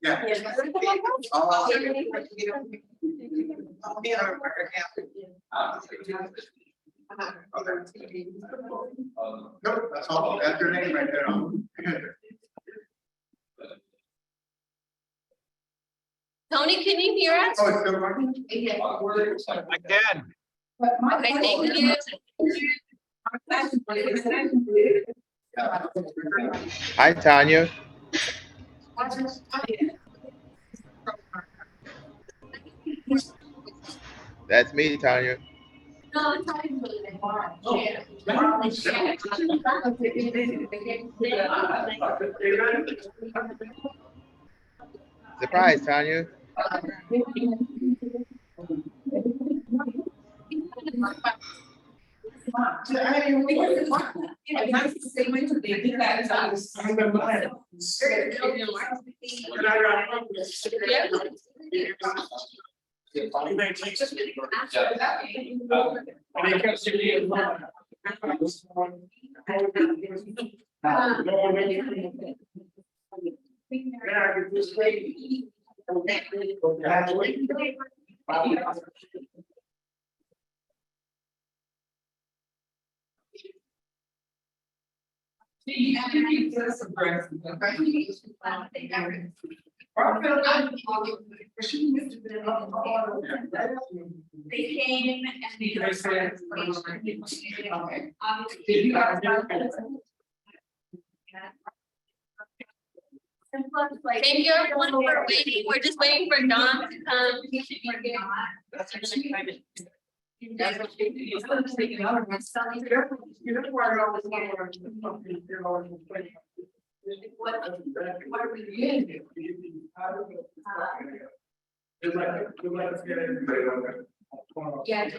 Yeah. Nope, that's all. That's your name right there. Tony, can you hear us? Oh, it's still working? I can. Okay, thank you. Hi, Tanya. That's me, Tanya. No, it's not even Surprise, Tanya. They came and they. Thank you everyone for waiting. We're just waiting for Don to come. He should be here. What are we doing? Yeah.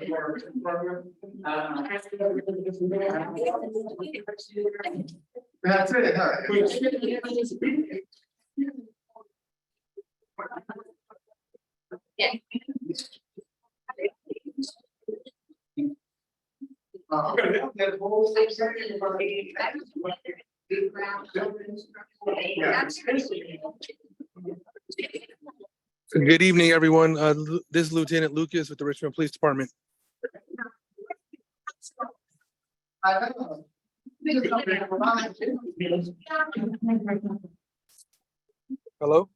That's it, huh? Yeah. Good evening, everyone. This is Lieutenant Lucas with the Richmond Police Department. Hello?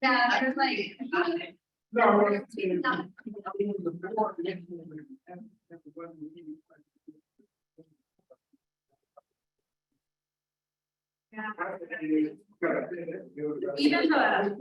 Yeah, there's like. Even the.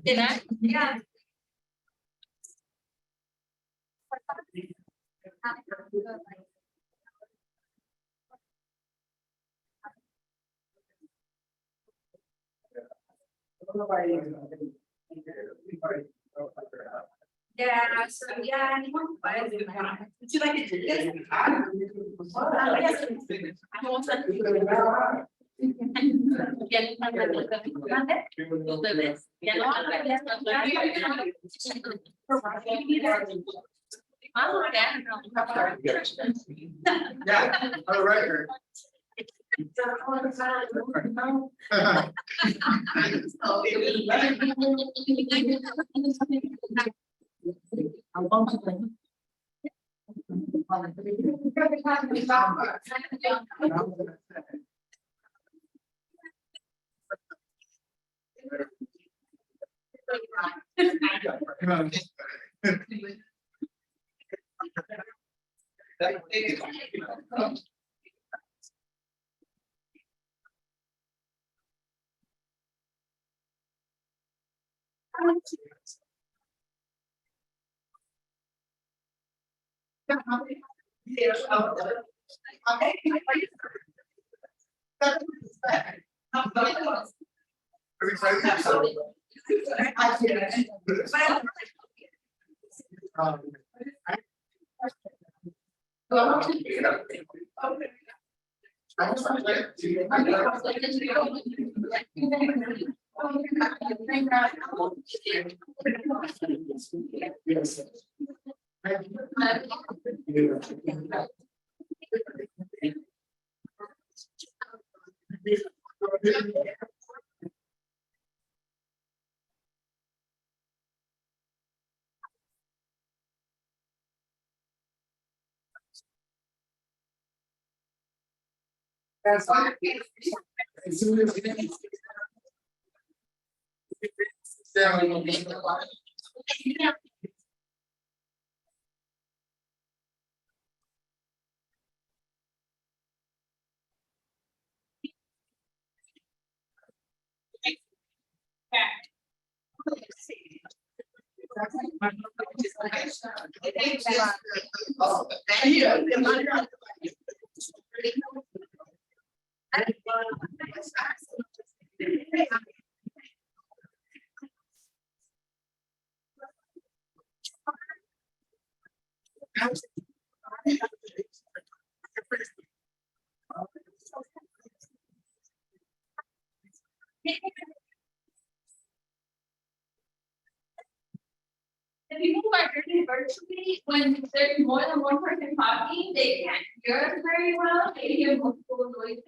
Did I? Yeah. Yeah, so yeah, anyone buys it. Would you like to do this? I want to. Ya no están dando ustedes. Ya no están Yeah, all right. The people who are doing virtually, when there's more than one person talking, they can't hear us very well, they hear multiple voices.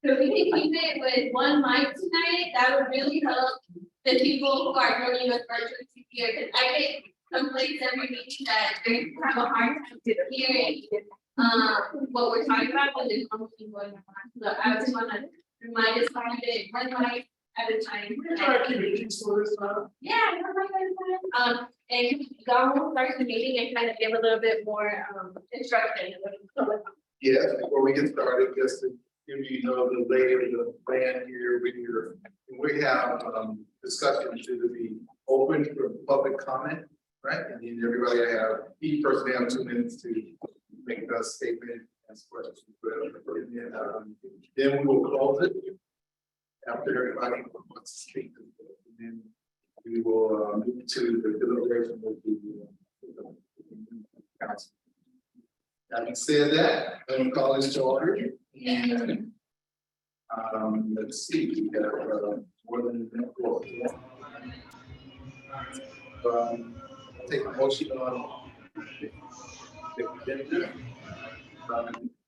So if we can keep it with one mic tonight, that would really help the people who are joining us virtually to hear, because I get complaints every meeting that they have a hard time hearing what we're talking about when there's something going on. So I just wanna remind us to keep it one mic at a time. Yeah, and Don will start the meeting and kind of give a little bit more instruction. Yes, before we get started, just to give you the lay of the plan here, we have discussion to be open for public comment, right? And then everybody each person have 2 minutes to make a statement, ask questions, whatever. Then we will close it after everybody wants to speak. And then we will move to the deliberation of the council. Having said that, I'm gonna call this to order. And let's see, we have more than take a motion on the agenda.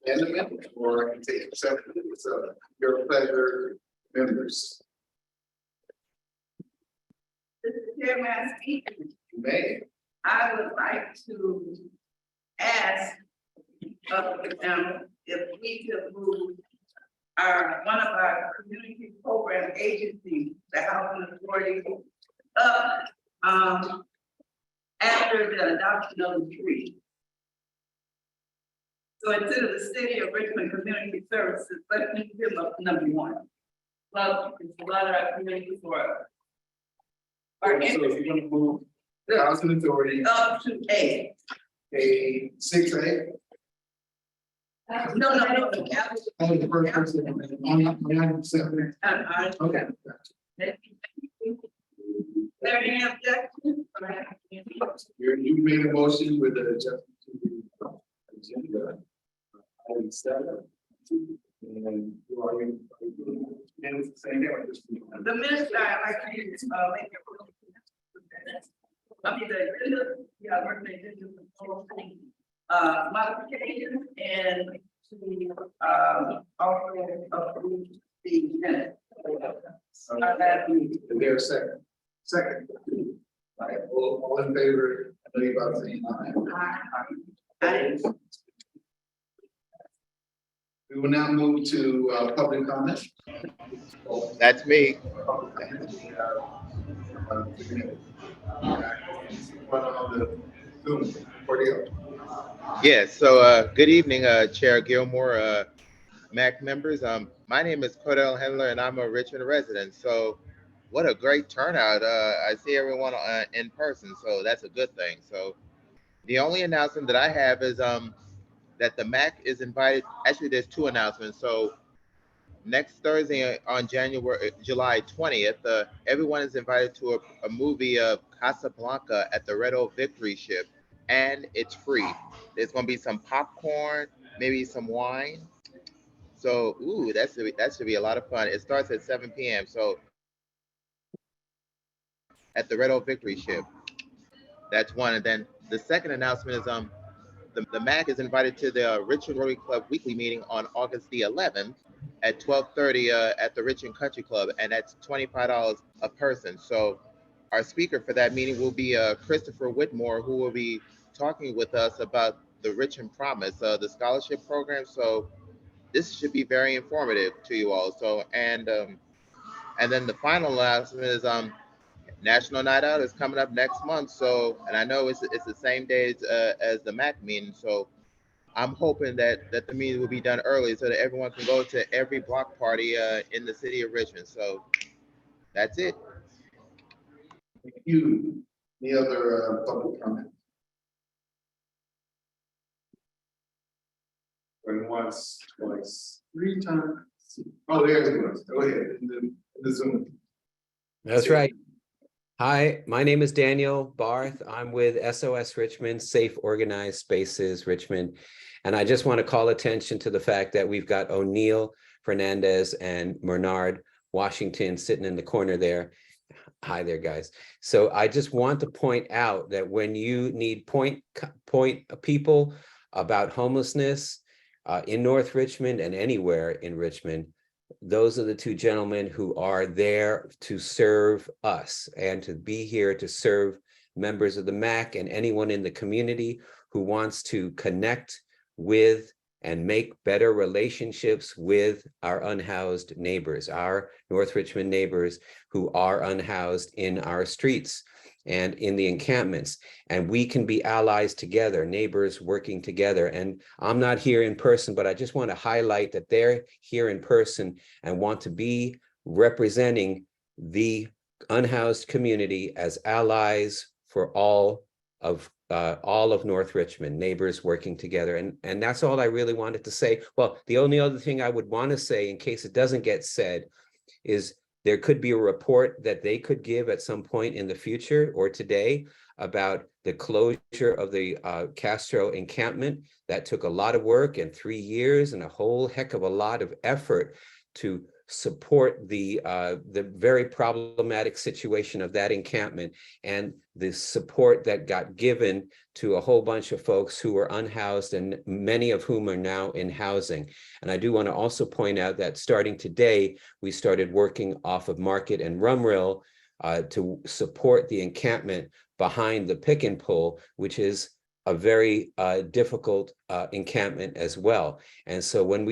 Amendment, or I can take it separately. It's your pleasure, members. Mr. Chairman, speaking, You may. I would like to ask if we could move one of our community program agencies, the Housing Authority, up after the adoption of the tree. So instead of the City of Richmond Community Services, let me give up #1. Well, it's a lot of our community for So if you're gonna move the Housing Authority up to A. a 6A. No. Only the first person on 7. Okay. There any objection? You made a motion with the adjustment to the agenda. Item 7. And who are you? the minister, I like to make modifications and to, also approve the minutes. Is there a second? Second. All right, all in favor, I know you're about to say aye. We will now move to public comment. That's me. Public comment. One on the Zoom, Cordell. Yes, so good evening, Chair Gilmore, MAC members. My name is Cordell Handler and I'm a Richmond resident. So what a great turnout. I see everyone in person, so that's a good thing. So the only announcement that I have is that the MAC is invited. Actually, there's two announcements. So next Thursday on July 20th, everyone is invited to a movie of Casablanca at the Red Oak Victory Ship, and it's free. There's gonna be some popcorn, maybe some wine. So, ooh, that should be a lot of fun. It starts at 7 p.m. So at the Red Oak Victory Ship, that's one. And then the second announcement is the MAC is invited to the Richmond Rotary Club weekly meeting on August the 11th at 12:30 at the Richmond Country Club, and that's $25 a person. So our speaker for that meeting will be Christopher Whitmore, who will be talking with us about the Richmond Promise, the scholarship program. So this should be very informative to you all. So and then the final announcement is National Night Out is coming up next month. So, and I know it's the same day as the MAC meeting. So I'm hoping that the meeting will be done early so that everyone can go to every block party in the city of Richmond. So that's it. Thank you. Any other public comment? Going once, twice, three times. Oh, there it was. Go ahead, in the Zoom. That's right. Hi, my name is Daniel Barth. I'm with SOS Richmond, Safe Organized Spaces Richmond. And I just want to call attention to the fact that we've got O'Neill, Fernandez, and Bernard Washington sitting in the corner there. Hi there, guys. So I just want to point out that when you need point people about homelessness in North Richmond and anywhere in Richmond, those are the two gentlemen who are there to serve us and to be here to serve members of the MAC and anyone in the community who wants to connect with and make better relationships with our unhoused neighbors, our North Richmond neighbors who are unhoused in our streets and in the encampments. And we can be allies together, neighbors working together. And I'm not here in person, but I just want to highlight that they're here in person and want to be representing the unhoused community as allies for all of North Richmond, neighbors working together. And that's all I really wanted to say. Well, the only other thing I would want to say in case it doesn't get said is there could be a report that they could give at some point in the future or today about the closure of the Castro encampment. That took a lot of work and 3 years and a whole heck of a lot of effort to support the very problematic situation of that encampment and the support that got given to a whole bunch of folks who were unhoused and many of whom are now in housing. And I do want to also point out that starting today, we started working off of Market and Rumrill to support the encampment behind the Pick and Pull, which is a very difficult encampment as well. And so when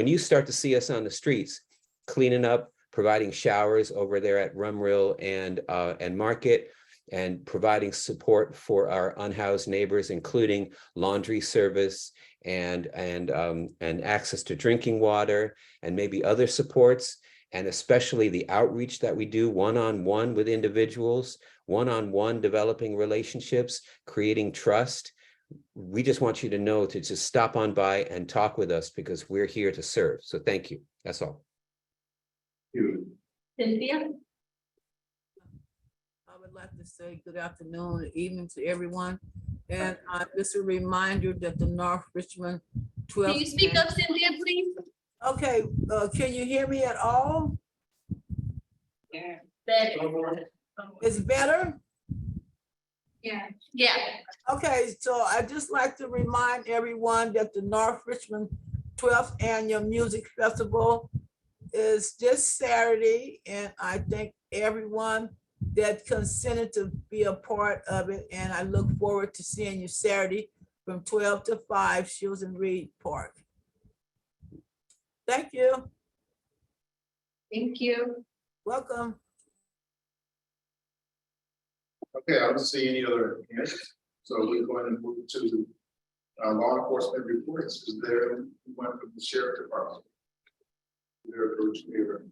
you start to see us on the streets, cleaning up, providing showers over there at Rumrill and Market, and providing support for our unhoused neighbors, including laundry service and access to drinking water and maybe other supports, and especially the outreach that we do one-on-one with individuals, one-on-one developing relationships, creating trust. We just want you to know to just stop on by and talk with us because we're here to serve. So thank you. That's all. Cynthia? I would like to say good afternoon, or evening to everyone. And just a reminder that the North Richmond 12th. Can you speak up, Cynthia, please? Okay, can you hear me at all? Better. It's better? Yeah. Okay, so I'd just like to remind everyone that the North Richmond 12th Annual Music Festival is this Saturday, and I thank everyone that consented to be a part of it, and I look forward to seeing you Saturday from 12 to 5, Shields and Reed Park. Thank you. Thank you. Welcome. Okay, I don't see any other hands, so we're going to move to law enforcement reports. Is there one from the sheriff department? There, Coach Mayor.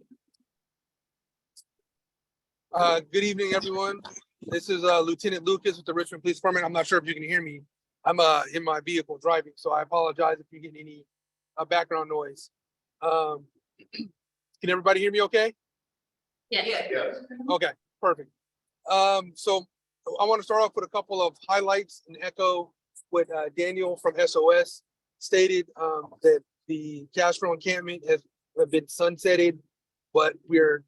Good evening, everyone. This is Lieutenant Lucas with the Richmond Police Department. I'm not sure if you can hear me. I'm in my vehicle driving, so I apologize if you get any background noise. Can everybody hear me okay? Yeah. Yes. Okay, perfect. So I want to start off with a couple of highlights and echo what Daniel from SOS stated, that the Castro encampment has been sunsetted, but we are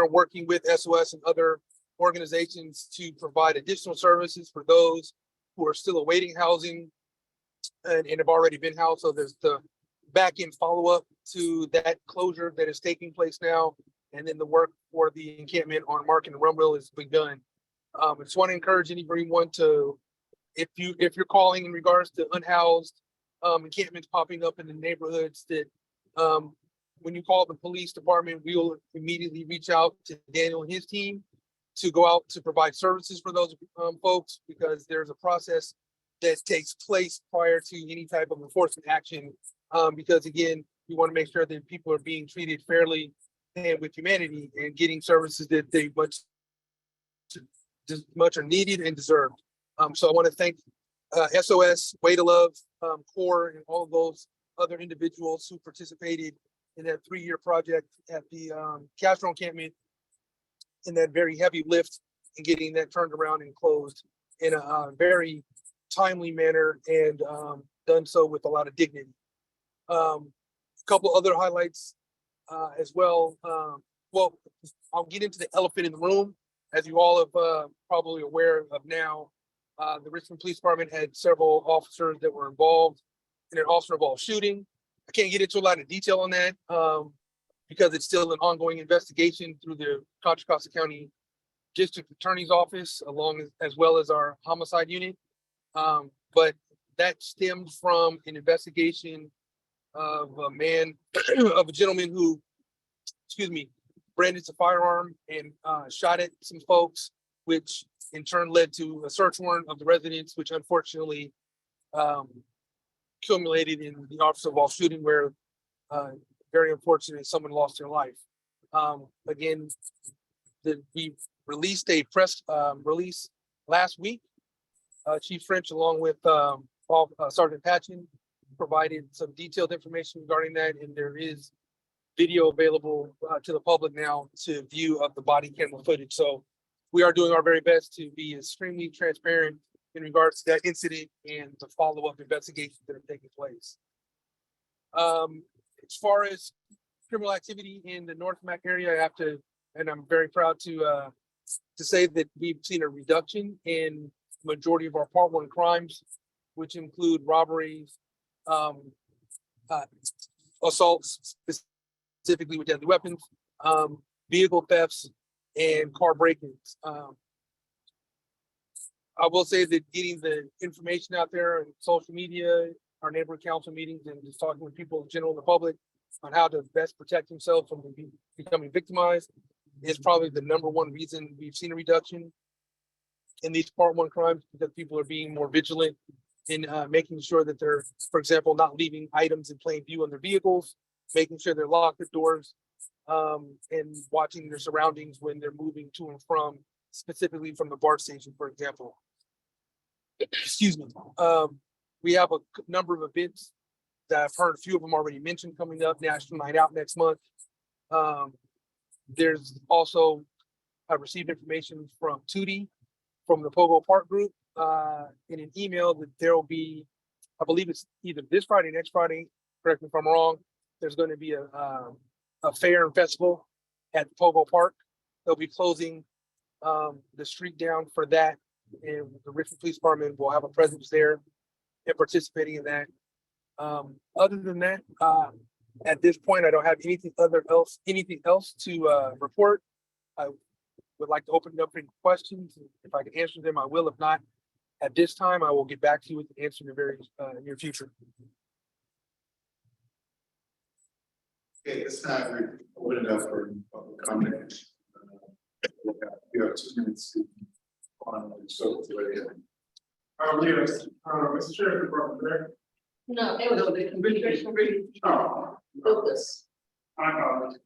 working with SOS and other organizations to provide additional services for those who are still awaiting housing and have already been housed. So there's the back end follow-up to that closure that is taking place now. And then the work for the encampment on Market and Rumville is begun. I just want to encourage anyone to, if you're calling in regards to unhoused encampments popping up in the neighborhoods, that when you call the police department, we will immediately reach out to Daniel and his team to go out to provide services for those folks, because there's a process that takes place prior to any type of enforcement action. Because again, we want to make sure that people are being treated fairly and with humanity and getting services that they much are needed and deserved. So I want to thank SOS, Way to Love, CORE, and all of those other individuals who participated in that 3-year project at the Castro encampment, in that very heavy lift and getting that turned around and closed in a very timely manner, and done so with a lot of dignity. A couple other highlights as well. Well, I'll get into the elephant in the room. As you all have probably aware of now, the Richmond Police Department had several officers that were involved in an officer-involved shooting. I can't get into a lot of detail on that because it's still an ongoing investigation through the Contra Costa County District Attorney's Office, as well as our homicide unit. But that stemmed from an investigation of a gentleman who, brandished a firearm and shot at some folks, which in turn led to a search warrant of the residence, which unfortunately culminated in the officer-involved shooting, where very unfortunately someone lost their life. Again, we released a press release last week. Chief French, along with Sergeant Patchen, provided some detailed information regarding that, and there is video available to the public now to view of the body camera footage. So we are doing our very best to be extremely transparent in regards to that incident and the follow-up investigations that are taking place. As far as criminal activity in the North NRMAC area, I have to, and I'm very proud to say that we've seen a reduction in majority of our Part 1 crimes, which include robberies, assaults, specifically with deadly weapons, vehicle thefts, and car break-ins. I will say that getting the information out there on social media, our neighborhood council meetings, and just talking with people in general, the public, on how to best protect themselves from becoming victimized is probably the #1 reason we've seen a reduction in these Part 1 crimes, because people are being more vigilant in making sure that they're, for example, not leaving items in plain view on their vehicles, making sure they're locked at doors, and watching their surroundings when they're moving to and from, specifically from the BART station, for example. Excuse me. We have a number of events that I've heard a few of them already mentioned coming up. National Night Out next month. There's also, I received information from Tootie from the Pogo Park group in an email that there will be, I believe it's either this Friday, next Friday, correct me if I'm wrong, there's going to be a fair and festival at Pogo Park. they'll be closing the street down for that. And the Richmond Police Department will have a presence there and participating in that. Other than that, at this point, I don't have anything else to report. I would like to open it up for any questions. If I can answer them, I will. If not, at this time, I will get back to you with the answer in the very near future. Okay, this time we open it up for public comment. You have 2 minutes to on so Mr. Sheriff Department there. No, it was the community. Oh, Focus. I apologize.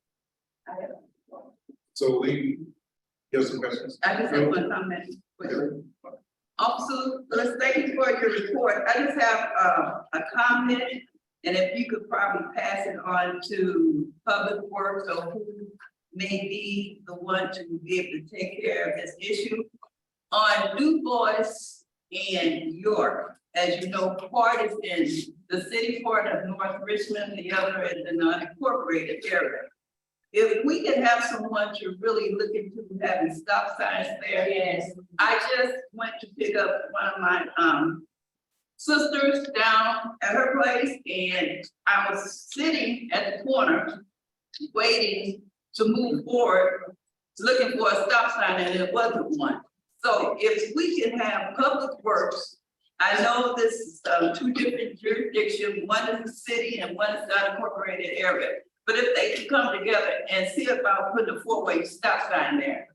So we give some questions. I just have one comment. Also, let's thank you for your report. I just have a comment, and if you could probably pass it on to Public Works or who may be the one to be able to take care of this issue. On Du Bois and York, as you know, part is in the city part of North Richmond, the other is the non-incorporated area. If we can have someone to really look into having stop signs there. Yes. I just went to pick up one of my sisters down at her place, and I was sitting at the corner waiting to move forward, looking for a stop sign, and it wasn't one. So if we can have Public Works, I know this is 2 different jurisdictions, one is the city and one is the unincorporated area. But if they can come together and see about putting a 4-way stop sign there.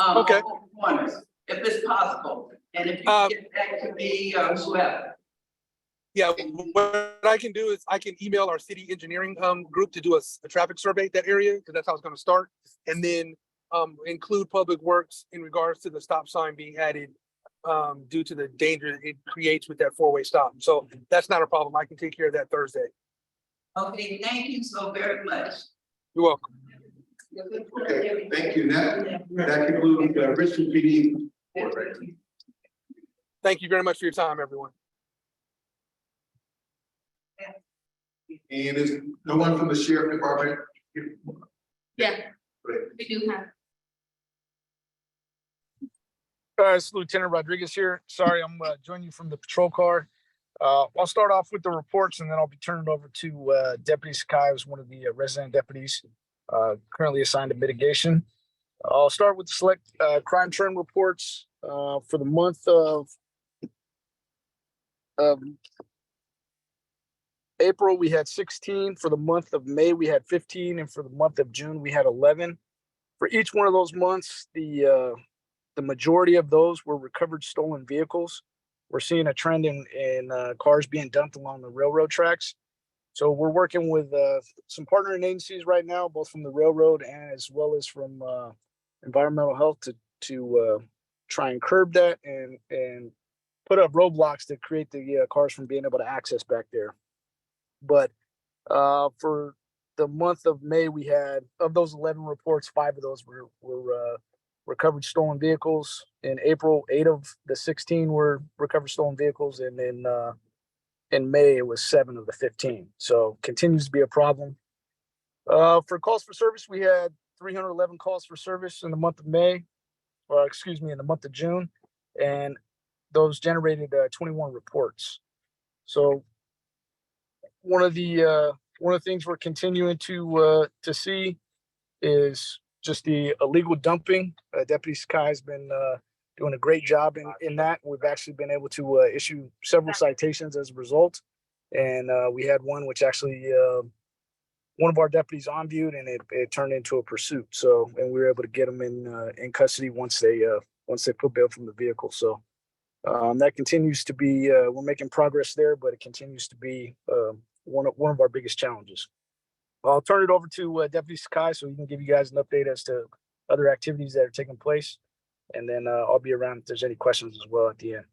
Okay. On both corners, if it's possible, and if you can get back to me or whoever. Yeah, what I can do is I can email our city engineering group to do a traffic survey that area, because that's how it's going to start, and then include Public Works in regards to the stop sign being added due to the danger it creates with that 4-way stop. So that's not a problem. I can take care of that Thursday. Okay, thank you so very much. You're welcome. Okay, thank you. That concludes the Richmond PD report. Thank you very much for your time, everyone. And is no one from the Sheriff Department? Yeah, Great. we do have. It's Lieutenant Rodriguez here. Sorry, I'm joining you from the patrol car. I'll start off with the reports, and then I'll be turning it over to Deputy Sakai, who's one of the resident deputies currently assigned to mitigation. I'll start with the select crime trend reports for the month of April. We had 16. For the month of May, we had 15, and for the month of June, we had 11. For each one of those months, the majority of those were recovered stolen vehicles. We're seeing a trend in cars being dumped along the railroad tracks. So we're working with some partnering agencies right now, both from the railroad and as well as from environmental health to try and curb that and put up roadblocks to create the cars from being able to access back there. But for the month of May, we had, of those 11 reports, 5 of those were recovered stolen vehicles. In April, 8 of the 16 were recovered stolen vehicles, and then in May it was 7 of the 15. So continues to be a problem. For calls for service, we had 311 calls for service in the month of May, or excuse me, in the month of June, and those generated 21 reports. So one of the things we're continuing to see is just the illegal dumping. Deputy Sakai has been doing a great job in that. We've actually been able to issue several citations as a result. And we had one which actually one of our deputies on viewed, and it turned into a pursuit. So, and we were able to get them in custody once they put bail from the vehicle. So that continues to be, we're making progress there, but it continues to be one of our biggest challenges. I'll turn it over to Deputy Sakai so he can give you guys an update as to other activities that are taking place. And then I'll be around if there's any questions as well at the end.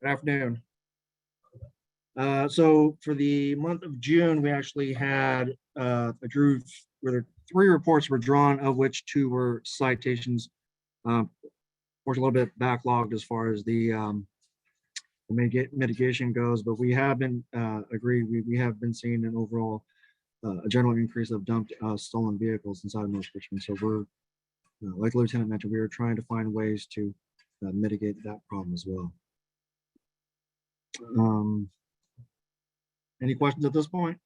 Good afternoon. So for the month of June, we actually had where 3 reports were drawn, of which 2 were citations. We're a little bit backlogged as far as the mitigation goes, but we have been agreed. We have been seeing an overall a general increase of dumped stolen vehicles inside of North Richmond. So we're, like the Lieutenant mentioned, we are trying to find ways to mitigate that problem as well. Any questions at this point?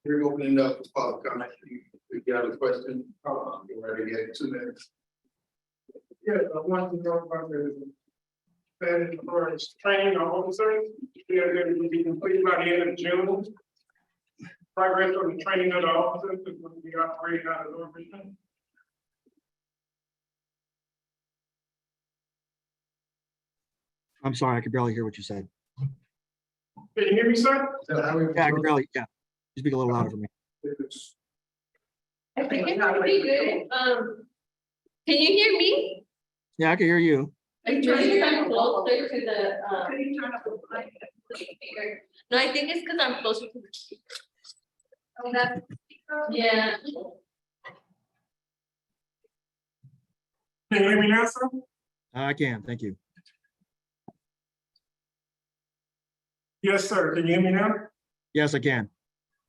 We're opening up for public comment. If you have a question, you're ready to get 2 minutes. Yeah, I want to know about the planning for training our officers. They're going to be completed by the end of June. Progress on the training of the officers is going to be operating out of North Richmond. I'm sorry, I could barely hear what you said. Can you hear me, sir? Yeah, I could barely, yeah. You speak a little louder for me. I think it's pretty good. Can you hear me? Yeah, I can hear you. Are you trying to come closer to the, Could you turn up the mic? speaker? No, I think it's because I'm closer to the speaker. Yeah. Can you hear me now, sir? I can, thank you. Yes, sir. Can you hear me now? Yes, I can.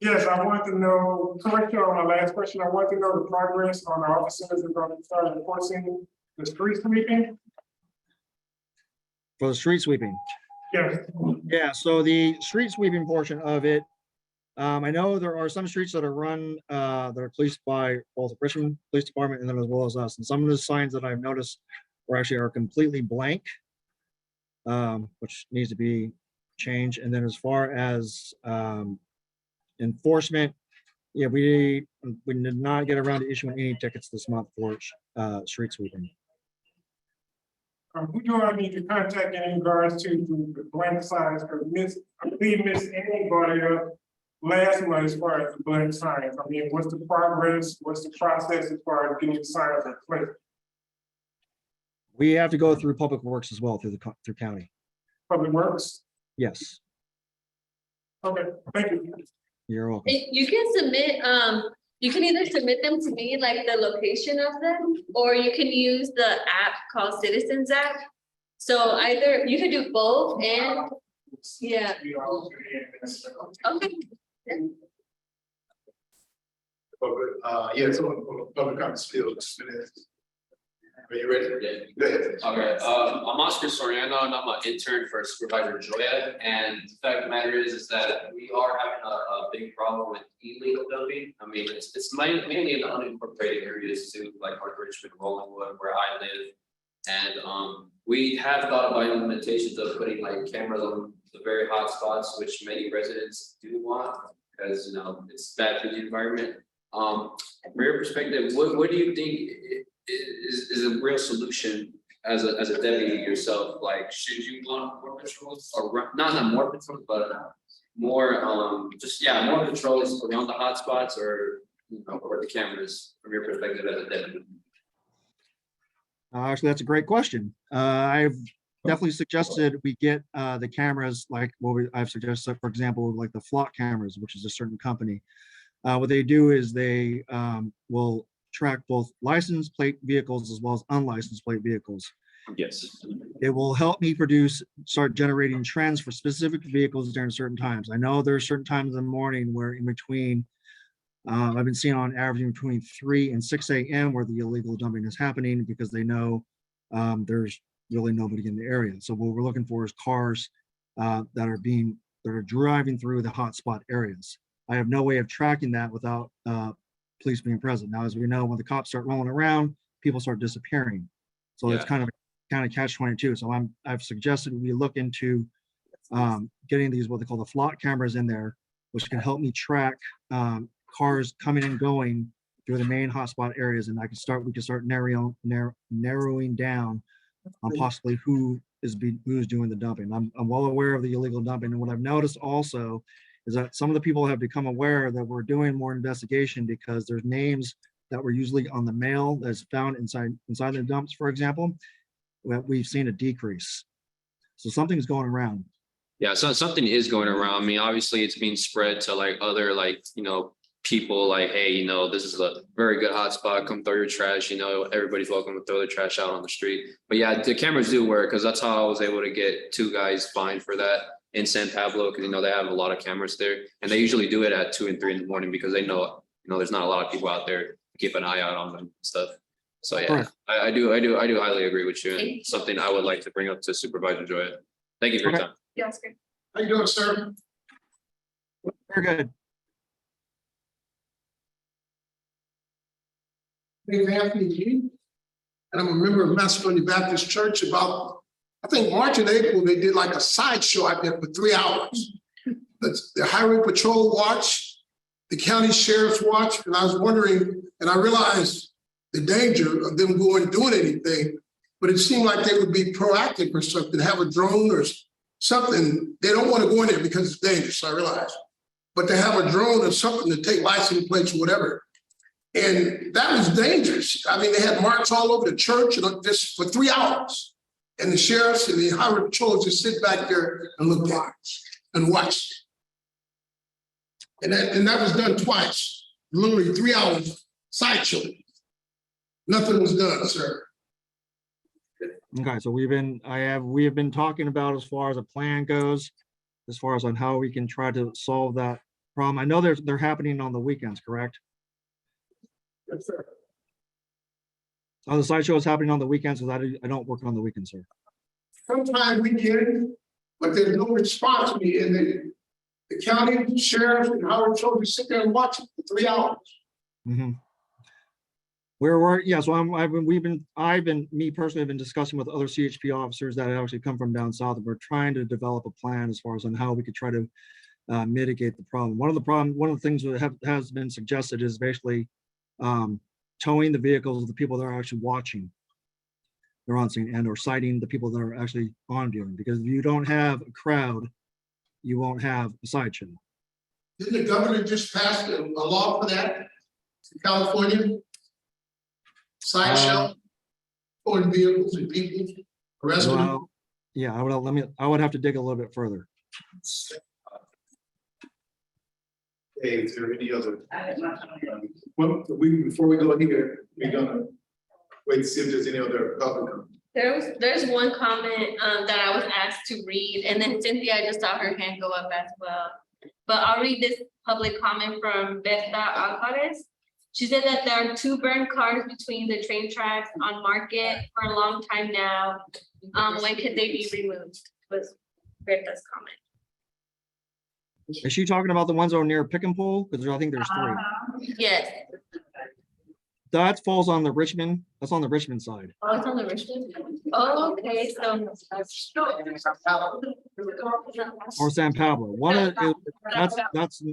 Yes, I want to know, correction on my last question, I want to know the progress on the officers that are going to start enforcing the street sweeping. For the street sweeping. Yes, Yeah, so the street sweeping portion of it, I know there are some streets that are run, that are policed by both the Richmond Police Department and then as well as us. And some of the signs that I've noticed are completely blank, which needs to be changed. And then as far as enforcement, yeah, we did not get around to issuing any tickets this month for street sweeping. who do I need to contact in regards to the blank signs? Because I believe Miss Annie brought it up last month as far as the blank signs. I mean, what's the progress? What's the process as far as getting the signs in place? We have to go through Public Works as well through through county. Public Works? Yes, Okay, thank you. you're welcome. You can submit, you can either submit them to me, like the location of them, or you can use the app called Citizens App. So either, you can do both and, yeah. Okay. Yeah, so public comment still 2 minutes. Are you ready? Go ahead. Okay, I'm Oscar Soriano and I'm an intern for Supervisor Joya. And the fact of the matter is that we are having a big problem with illegal dumping. I mean, it's mainly in the unincorporated areas too, like North Richmond, Rollingwood, where I live. And we have thought about implementations of putting like cameras on the very hot spots, which many residents do want, because you know it's bad for the environment. From your perspective, what do you think is a real solution as a deputy yourself? Like, should you want more patrols or not more patrols, but more just more patrols around the hot spots, or you know, or the cameras from your perspective as a deputy? Actually, that's a great question. I've definitely suggested we get the cameras like what I've suggested, for example, like the flock cameras, which is a certain company. What they do is they will track both license plate vehicles as well as unlicensed plate vehicles. Yes. It will help me start generating trends for specific vehicles during certain times. I know there are certain times in the morning where in between, I've been seeing on average between 3 and 6 a.m. where the illegal dumping is happening because they know there's really nobody in the area. So what we're looking for is cars that are driving through the hotspot areas. I have no way of tracking that without police being present. Now, as we know, when the cops start rolling around, people start disappearing. So it's kind of catch-22. So I've suggested we look into getting these what they call the flock cameras in there, which can help me track cars coming and going through the main hotspot areas, and we can start narrowing down on possibly who's doing the dumping. I'm well aware of the illegal dumping, and what I've noticed also is that some of the people have become aware that we're doing more investigation because there's names that were usually on the mail that's found inside the dumps, for example, that we've seen a decrease. So something's going around. Yeah, so something is going around. I mean, obviously it's being spread to like other people like, hey, this is a very good hotspot. Come throw your trash. Everybody's welcome to throw their trash out on the street. But yeah, the cameras do work because that's how I was able to get 2 guys fined for that. in San Pablo, because they have a lot of cameras there, and they usually do it at 2 and 3 in the morning because they know, there's not a lot of people out there to keep an eye out on them and stuff. So yeah, Correct. I do highly agree with you, and something I would like to bring up to Supervisor Joya. Thank you for your Okay. time. Yeah, that's great. How you doing, sir? Very good. Name's Anthony G. And I'm a member of Macedonia Baptist Church. About, I think March and April, they did like a sideshow out there for 3 hours. The Highway Patrol watch, the County Sheriff's watch, and I was wondering, and I realized the danger of them going and doing anything, but it seemed like they would be proactive or something, have a drone or something. They don't want to go in there because it's dangerous, I realize. But to have a drone or something to take license plates or whatever. And that was dangerous. I mean, they had marks all over the church and just for 3 hours. And the sheriffs and the highway patrols just sit back there and look at it and watch. And that was done twice, literally 3 hours sideshow. Nothing was done, sir. Okay, so we have been talking about as far as a plan goes, as far as on how we can try to solve that problem. I know they're happening on the weekends, correct? Yes, sir. Oh, the sideshow is happening on the weekends, because I don't work on the weekends, sir. Sometimes we get it, but there's no response to me. And the county sheriff and highway patrols sit there and watch it for 3 hours. Mm-hmm. Yeah, so me personally have been discussing with other CHP officers that actually come from down south, and we're trying to develop a plan as far as on how we could try to mitigate the problem. One of the things that has been suggested is basically towing the vehicles of the people that are actually watching. They're on scene, and or citing the people that are actually on viewing, because if you don't have a crowd, you won't have a sideshow. Didn't the governor just pass a law for that in California? Sideshow, towing vehicles and people, arresting them? Well, yeah, I would have to dig a little bit further. Hey, is there any other? Well, before we go here, we're gonna wait to see if there's any other public comment. There's one comment that I was asked to read, and then Cynthia, I just saw her hand go up as well. But I'll read this public comment from Berta Alvarez. She said that there are 2 burned cars between the train tracks on Market for a long time now. When could they be removed? Was Berta's comment. Is she talking about the ones over near Pick and Pull? Because I think there's 3. Yes. That falls on the Richmond. That's on the Richmond side. Oh, it's on the Richmond. Oh, okay, so. Or San Pablo. One of that's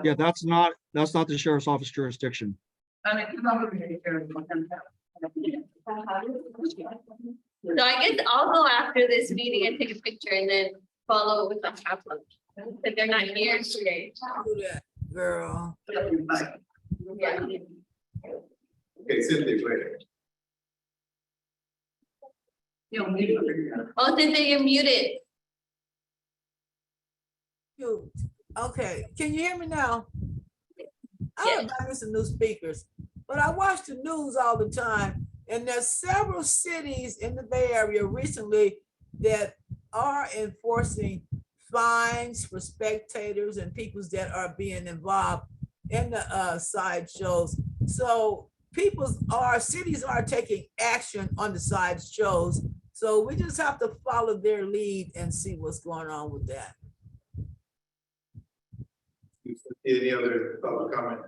yeah, that's not the sheriff's office jurisdiction. So I guess I'll go after this meeting and take a picture and then follow with the chaplain. If they're not here today. Do that, girl. Yeah. Okay, Cynthia, go ahead. Oh, Cynthia, you're muted. Cute. Okay, can you hear me now? I Yes. have gotten some new speakers, but I watch the news all the time, and there's several cities in the Bay Area recently that are enforcing fines for spectators and people that are being involved in the sideshows. So cities are taking action on the sideshows. So we just have to follow their lead and see what's going on with that. Any other public comment?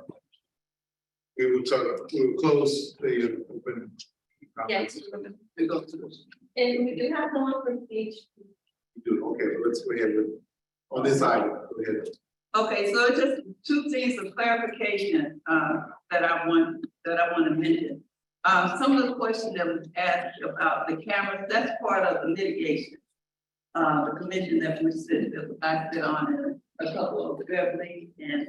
We will close the open. Yes. We go to this. And we do have someone from stage. We do, okay, let's go ahead with, on this item, go ahead. Okay, so just 2 things of clarification that I want to mention. Some of the questions that was asked about the cameras, that's part of the mitigation. The commission that we sit, that I sit on, and a couple of the Beverly and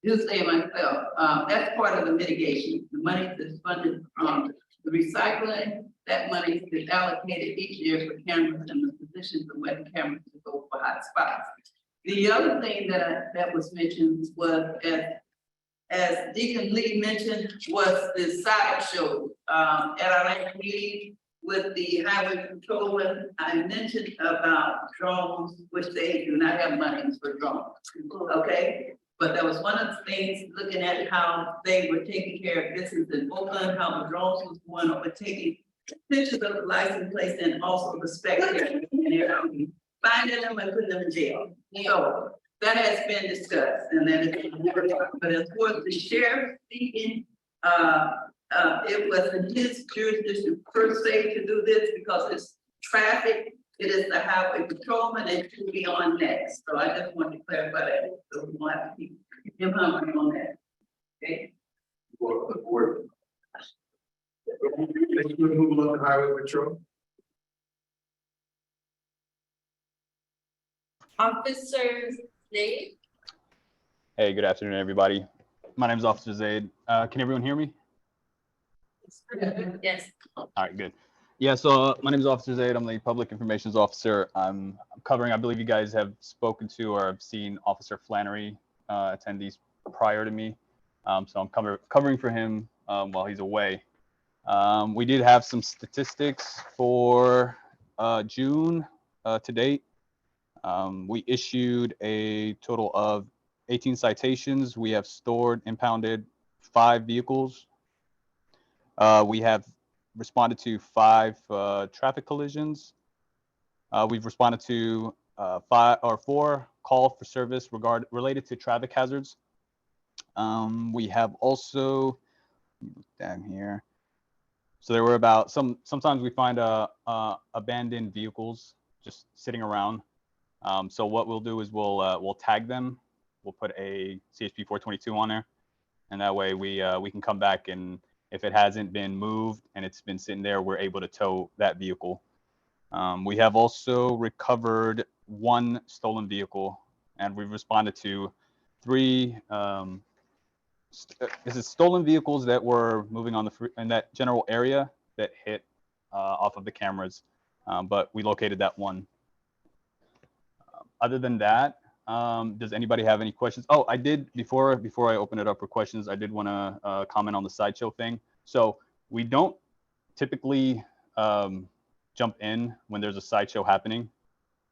just say myself, that's part of the mitigation. The money that's funded from the recycling, that money is allocated each year for cameras and the positions of where the cameras to go for hot spots. The other thing that was mentioned was, as Deacon Lee mentioned, was the sideshow. At our last meeting, with the highway patrolman, I mentioned about drones, which they do not have money for drones, okay? But that was one of the things, looking at how they were taking care of business in Oakland, how the drones was going over taking pictures of the license plate and also the spectators and everything, finding them and putting them in jail. So that has been discussed, and then but as far as the sheriff speaking, it wasn't his jurisdiction per se to do this because it's traffic. It is the highway patrolman and should be on next. So I just want to clarify that. So we want to keep him hungry on that. Okay. Let's move on to highway patrol. Officer Dave? Hey, good afternoon, everybody. My name is Officer Zaid. Can everyone hear me? Yes. All right, good. Yeah, so my name is Officer Zaid. I'm the Public Information Officer. I'm covering, I believe you guys have spoken to or have seen Officer Flannery attendees prior to me. So I'm covering for him while he's away. We did have some statistics for June to date. We issued a total of 18 citations. We have stored, impounded 5 vehicles. We have responded to 5 traffic collisions. We've responded to 4 call for service related to traffic hazards. We have also, down here, so there were about sometimes we find abandoned vehicles just sitting around. So what we'll do is we'll tag them. We'll put a CHP 422 on there, and that way we can come back, and if it hasn't been moved and it's been sitting there, we're able to tow that vehicle. We have also recovered 1 stolen vehicle, and we've responded to 3. This is stolen vehicles that were moving on in that general area that hit off of the cameras, but we located that 1. Other than that, does anybody have any questions? Oh, I did, before I open it up for questions, I did want to comment on the sideshow thing. So we don't typically jump in when there's a sideshow happening,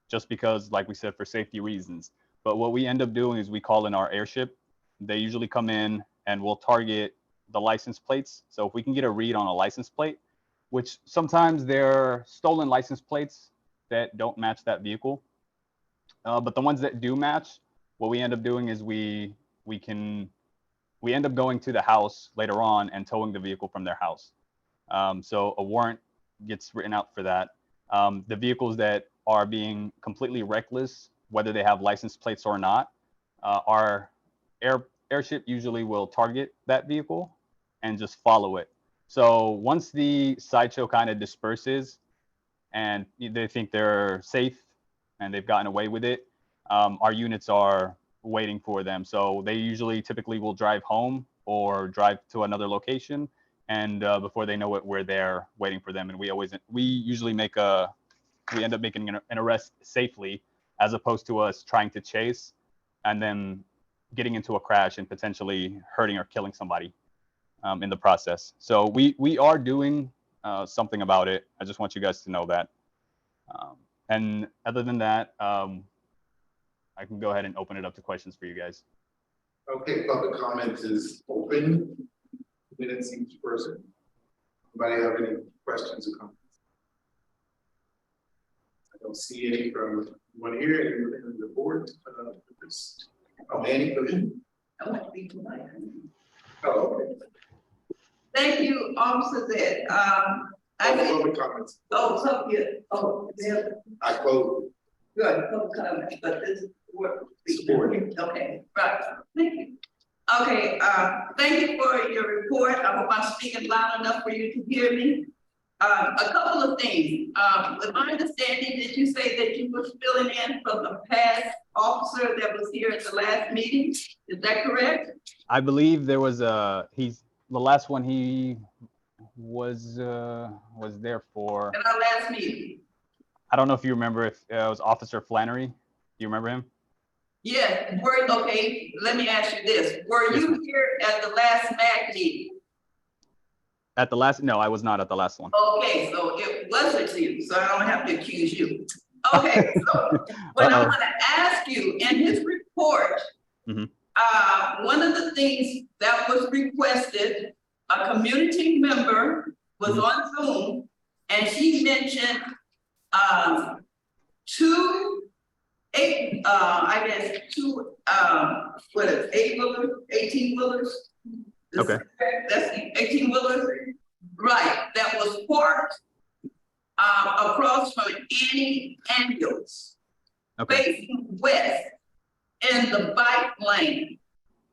just because, like we said, for safety reasons. But what we end up doing is we call in our airship. They usually come in and we'll target the license plates. So if we can get a read on a license plate, which sometimes they're stolen license plates that don't match that vehicle. But the ones that do match, what we end up doing is we end up going to the house later on and towing the vehicle from their house. So a warrant gets written out for that. The vehicles that are being completely reckless, whether they have license plates or not, our airship usually will target that vehicle and just follow it. So once the sideshow kind of disperses and they think they're safe and they've gotten away with it, our units are waiting for them. So they usually typically will drive home or drive to another location, and before they know it, we're there waiting for them. And we usually end up making an arrest safely, as opposed to us trying to chase and then getting into a crash and potentially hurting or killing somebody in the process. So we are doing something about it. I just want you guys to know that. And other than that, I can go ahead and open it up to questions for you guys. Okay, public comment is open. Minutes each person. Anybody have any questions or comments? I don't see any from one here, anyone in the board. Annie, please. I want to be polite. Oh, okay. Thank you, Officer Zed. Public comments. So good. Oh, yeah. I close. Good, public comment, but this is what. Support. Okay, right, thank you. Okay, thank you for your report. I hope I'm speaking loud enough for you to hear me. A couple of things. With my understanding, did you say that you were filling in from the past officer that was here at the last meeting? Is that correct? I believe there was the last one he was there for. At our last meeting. I don't know if you remember, if it was Officer Flannery. Do you remember him? Yes, okay, let me ask you this. Were you here at the last MAC meeting? At the last, no, I was not at the last one. Okay, so it to you, so I don't have to accuse you. Okay, so what I want to ask you, in his report, one of the things that was requested, a community member was on Zoom, and she mentioned two 18-wheelers. Okay. That's the 18-wheeler, right, that was parked across from Annie Ambulance, facing west in the bike lane,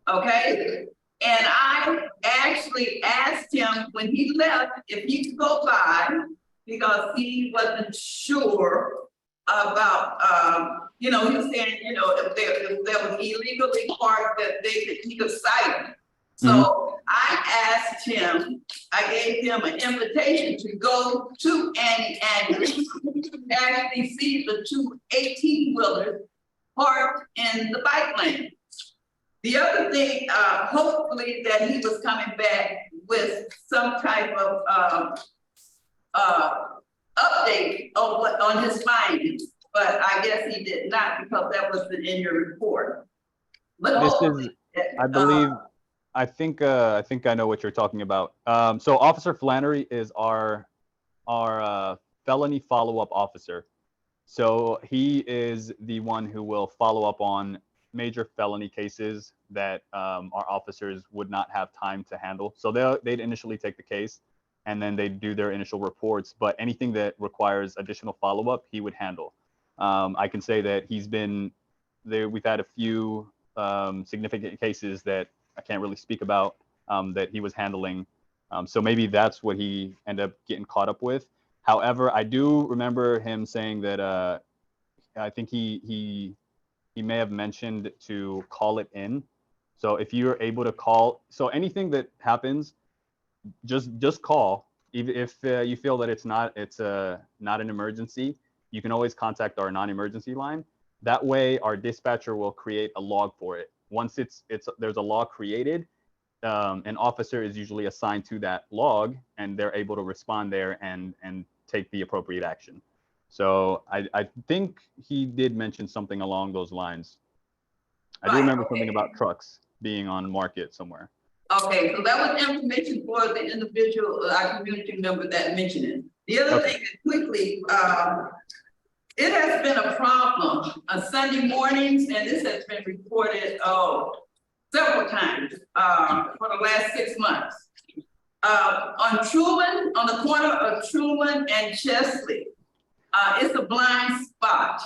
okay? And I actually asked him when he left if he could go by because he wasn't sure about, you know, he was saying, you know, if there was illegally parked that he could cite him. So I asked him, I gave him an invitation to go to Annie and actually see the two 18-wheelers parked in the bike lane. The other thing, hopefully that he was coming back with some type of update on his findings, but I guess he did not because that wasn't in your report. But this is, I believe, I think I know what you're talking about. So Officer Flannery is our felony follow-up officer. So he is the one who will follow up on major felony cases that our officers would not have time to handle. So they'd initially take the case and then they'd do their initial reports, but anything that requires additional follow-up, he would handle. I can say that he's been there. We've had a few significant cases that I can't really speak about that he was handling. So maybe that's what he ended up getting caught up with. However, I do remember him saying that I think he may have mentioned to call it in. So if you're able to call, so anything that happens, just call. Even if you feel that it's not an emergency, you can always contact our non-emergency line. That way, our dispatcher will create a log for it. Once there's a log created, an officer is usually assigned to that log, and they're able to respond there and take the appropriate action. So I think he did mention something along those lines. I do remember something about trucks being on market somewhere. Okay, so that was information for the individual, our community member that mentioned it. The other thing is quickly, it has been a problem on Sunday mornings, and this has been reported several times for the last 6 months. On Truman, on the corner of Truman and Chesley, it's a blind spot,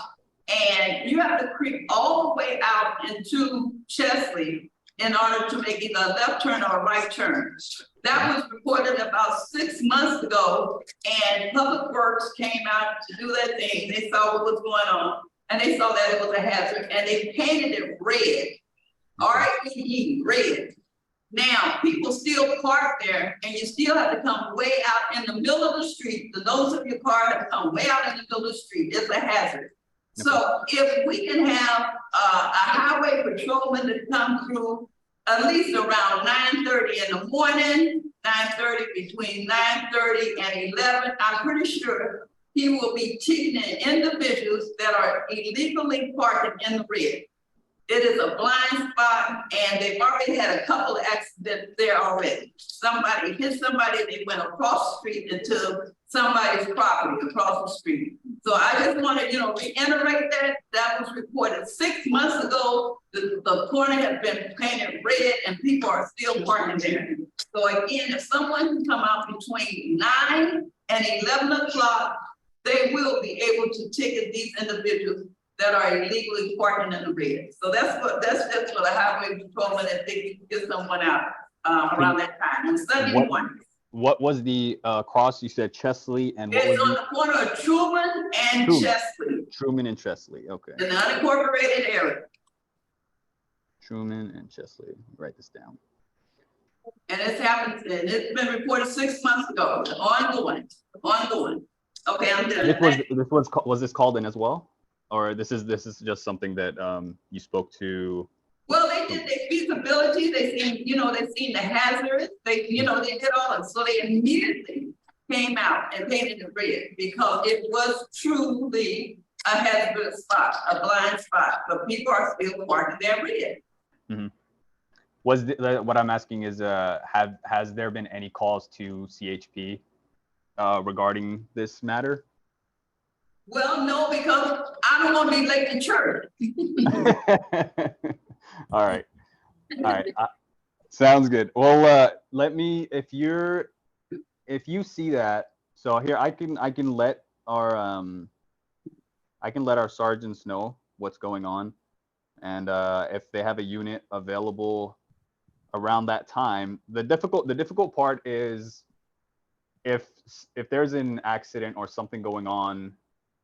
and you have to creep all the way out into Chesley in order to make either a left turn or a right turn. That was reported about 6 months ago, and Public Works came out to do their thing. They saw what was going on, and they saw that it was a hazard, and they painted it red, R-E-D, red. Now, people still park there, and you still have to come way out in the middle of the street. The nose of your car have to come way out in the middle of the street. It's a hazard. So if we can have a highway patrolman to come through at least around 9:30 in the morning, 9:30, between 9:30 and 11, I'm pretty sure he will be ticketing individuals that are illegally parking in the red. It is a blind spot, and they've already had a couple of accidents there already. Somebody hit somebody, they went across the street into somebody's property across the street. So I just want to, reiterate that was reported 6 months ago. The corner has been painted red, and people are still parking there. So again, if someone can come out between 9 and 11 o'clock, they will be able to ticket these individuals that are illegally parking in the red. So that's just for the highway patrolman, if they can get someone out around that time on Sunday morning. What was the cross? You said Chesley and what was it's on the corner of Truman and Chesley. Truman and Chesley, okay. In the unincorporated area. Truman and Chesley, write this down. And it's happened, and it's been reported 6 months ago, ongoing. Okay, I'm done. Was this called in as well? Or this is just something that you spoke to? Well, they did their feasibility. They seen the hazard. They did all of it. So they immediately came out and painted it red because it was truly a hazardous spot, a blind spot, but people are still parking there red. What I'm asking is, has there been any calls to CHP regarding this matter? Well, no, because I don't want to be late to church. All right. Sounds good. Well, let me, if you see that, so here I can let our sergeants know what's going on, and if they have a unit available around that time. The difficult part is if there's an accident or something going on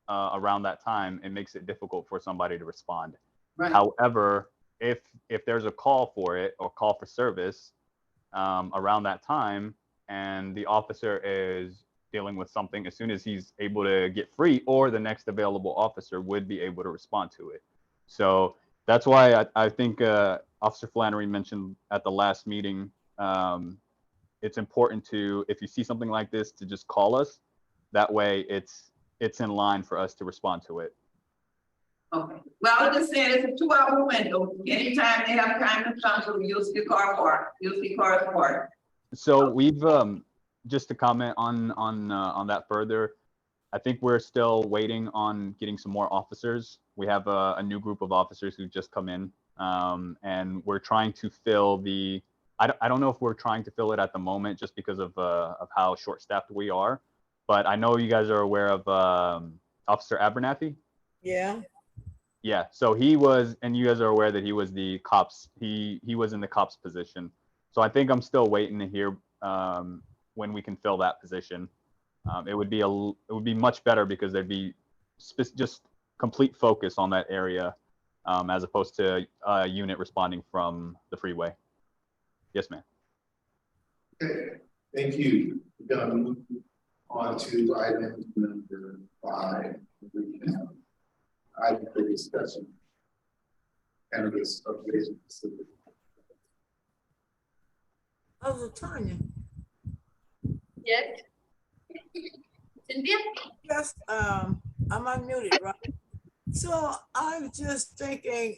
around that time, it makes it difficult for somebody to respond. Right. However, if there's a call for it or call for service around that time, and the officer is dealing with something, as soon as he's able to get free, or the next available officer would be able to respond to it. So that's why I think Officer Flannery mentioned at the last meeting, it's important to, if you see something like this, to just call us. That way it's in line for us to respond to it. Okay. Well, I was just saying it's a 2-hour window. Anytime they have time to come, so you'll see car park. You'll see cars parked. So we've just to comment on that further, I think we're still waiting on getting some more officers. We have a new group of officers who just come in, and we're trying to fill the. I don't know if we're trying to fill it at the moment just because of how short-staffed we are, but I know you guys are aware of Officer Abernathy. Yeah. Yeah, so he was, and you guys are aware that he was the cops. He was in the cops position. So I think I'm still waiting to hear when we can fill that position. It would be much better because there'd be just complete focus on that area, as opposed to a unit responding from the freeway. Yes, ma'am. Okay, thank you. We're gonna move on to item number 5. Item for discussion. Cannabis cultivation facility. Oh, Tanya. Yes. Cynthia? Yes, I'm unmuted, right? So I'm just thinking,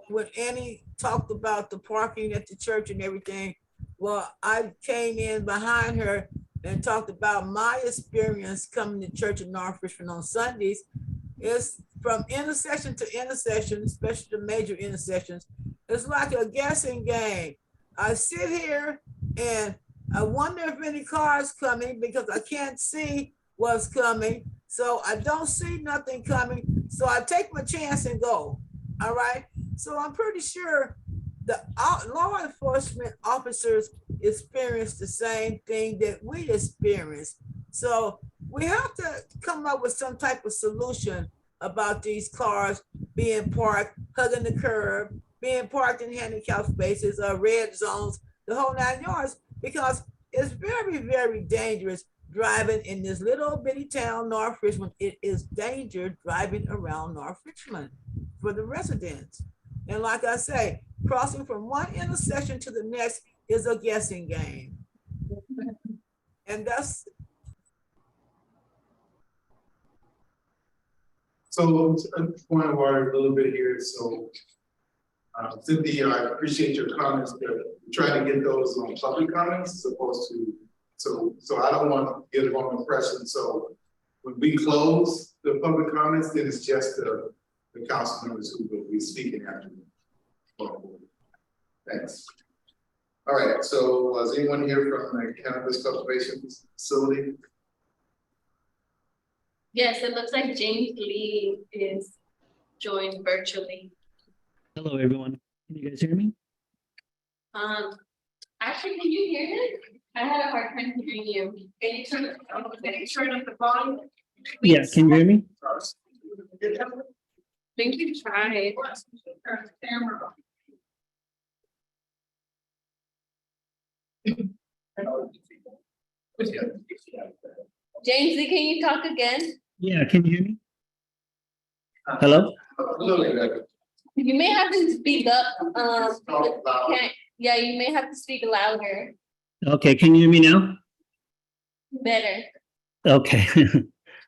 when Annie talked about the parking at the church and everything, well, I came in behind her and talked about my experience coming to church in North Richmond on Sundays. It's from intersection to intersection, especially the major intersections. It's like a guessing game. I sit here and I wonder if any cars coming because I can't see what's coming. So I don't see nothing coming. So I take my chance and go. All right. So I'm pretty sure the law enforcement officers experience the same thing that we experience. So we have to come up with some type of solution about these cars being parked, hugging the curb, being parked in handicapped spaces, red zones, the whole 9 yards, because it's very, very dangerous driving in this little bitty town, North Richmond. It is dangerous driving around North Richmond for the residents. And like I say, crossing from one intersection to the next is a guessing game. And that's. So a point of order a little bit here. So Cynthia, I appreciate your comments, but trying to get those on public comments as opposed to, so I don't want to get the wrong impression. So when we close the public comments, then it's just the council members who will be speaking after. Thanks. All right, so is anyone here from the cannabis cultivation facility? Yes, it looks like James Lee is joined virtually. Hello, everyone. Can you guys hear me? Actually, can you hear him? I had a hard time hearing you. Can you turn up the volume? Yeah, can you hear me? I think you tried. James Lee, can you talk again? Yeah, can you hear me? Hello? You may have to speak up. You may have to speak louder. Okay, can you hear me now? Better. Okay.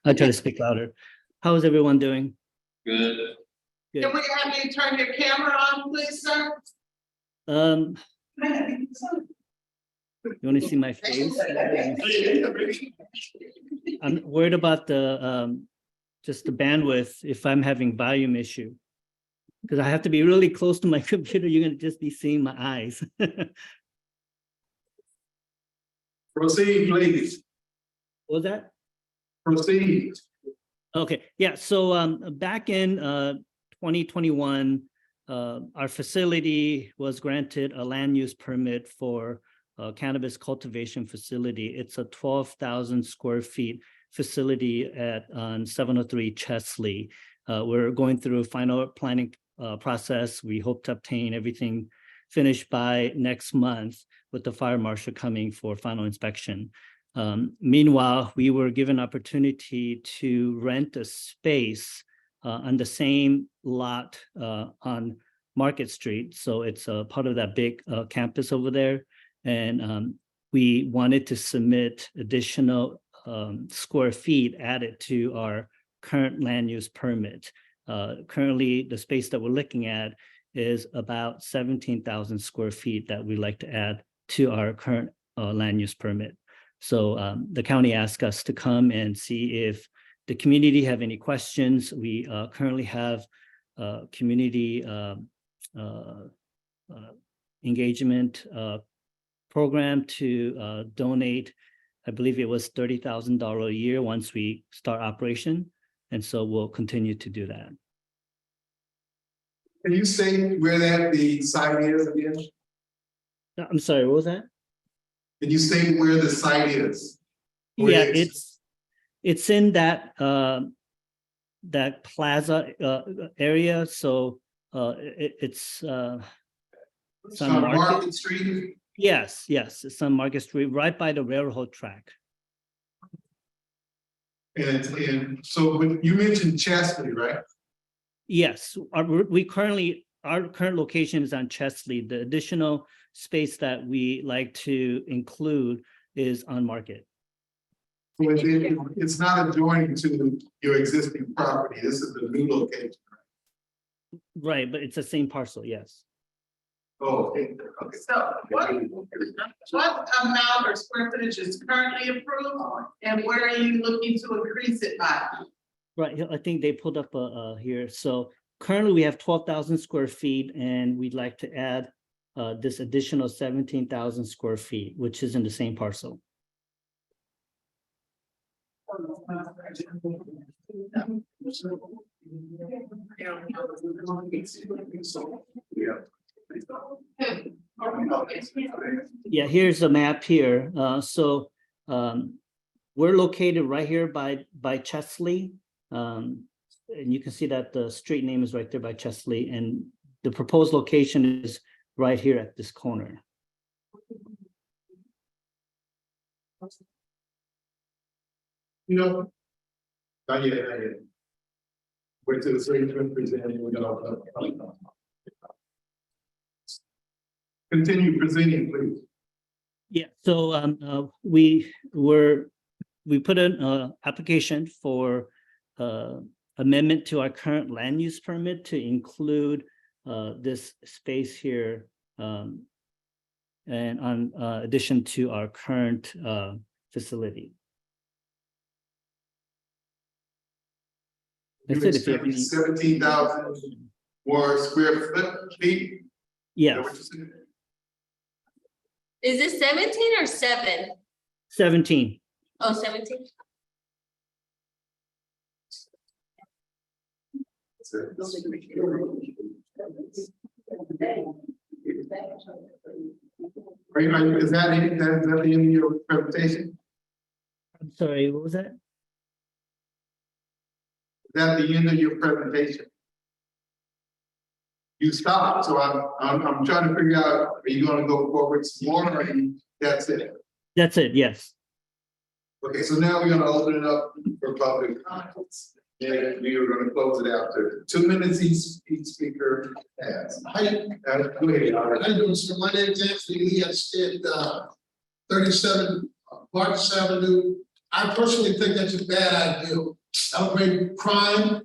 I'll try to speak louder. How is everyone doing? Good. Good. Can we have you turn your camera on, please, sir? You want to see my face? I'm worried about the just the bandwidth if I'm having volume issue. Because I have to be really close to my computer. You're gonna just be seeing my eyes. Proceed, please. What was that? Proceed. Okay, yeah, so back in 2021, our facility was granted a land use permit for a cannabis cultivation facility. It's a 12,000 square feet facility at 703 Chesley. We're going through a final planning process. We hope to obtain everything finished by next month with the fire marshal coming for final inspection. Meanwhile, we were given opportunity to rent a space on the same lot on Market Street. So it's a part of that big campus over there. And we wanted to submit additional square feet added to our current land use permit. Currently, the space that we're looking at is about 17,000 square feet that we'd like to add to our current land use permit. So the county asked us to come and see if the community have any questions. We currently have community engagement program to donate, I believe it was $30,000 a year once we start operation. And so we'll continue to do that. Can you say where that the site is again? I'm sorry, what was that? Can you say where the site is? Where Yeah, it is? it's in that that plaza area. So it's on Market Street. Yes, it's on Market Street, right by the railroad track. And so when you mentioned Chesley, right? Yes, our current location is on Chesley. The additional space that we like to include is on Market. So it's not adjoining to your existing property. This is the new location. Right, but it's the same parcel, yes. Oh, okay. So what amount or square footage is currently approved and where are you looking to increase it by? Right, I think they pulled up here. So currently we have 12,000 square feet and we'd like to add this additional 17,000 square feet, which is in the same parcel. Yeah, here's a map here. We're located right here by Chesley. And you can see that the street name is right there by Chesley, and the proposed location is right here at this corner. You know, not yet. Wait till the city presenting. We're gonna continue presenting, please. Yeah, so we put an application for amendment to our current land use permit to include this space here and on addition to our current facility. You expect 17,000 more square feet? Yes. Is it 17 or 7? 17. Oh, 17. Is that the end of your presentation? I'm sorry, what was that? Is that the end of your presentation? You stopped, so I'm trying to figure out, are you gonna go forward some more, or that's it? That's it, yes. Okay, so now we're gonna open it up for public comments. And we are gonna close it after 2 minutes each speaker has. Go ahead. How you doing, sir? My name is Anthony Lee. I stand 37 Marcus Avenue. I personally think that's a bad idea. That'll bring crime,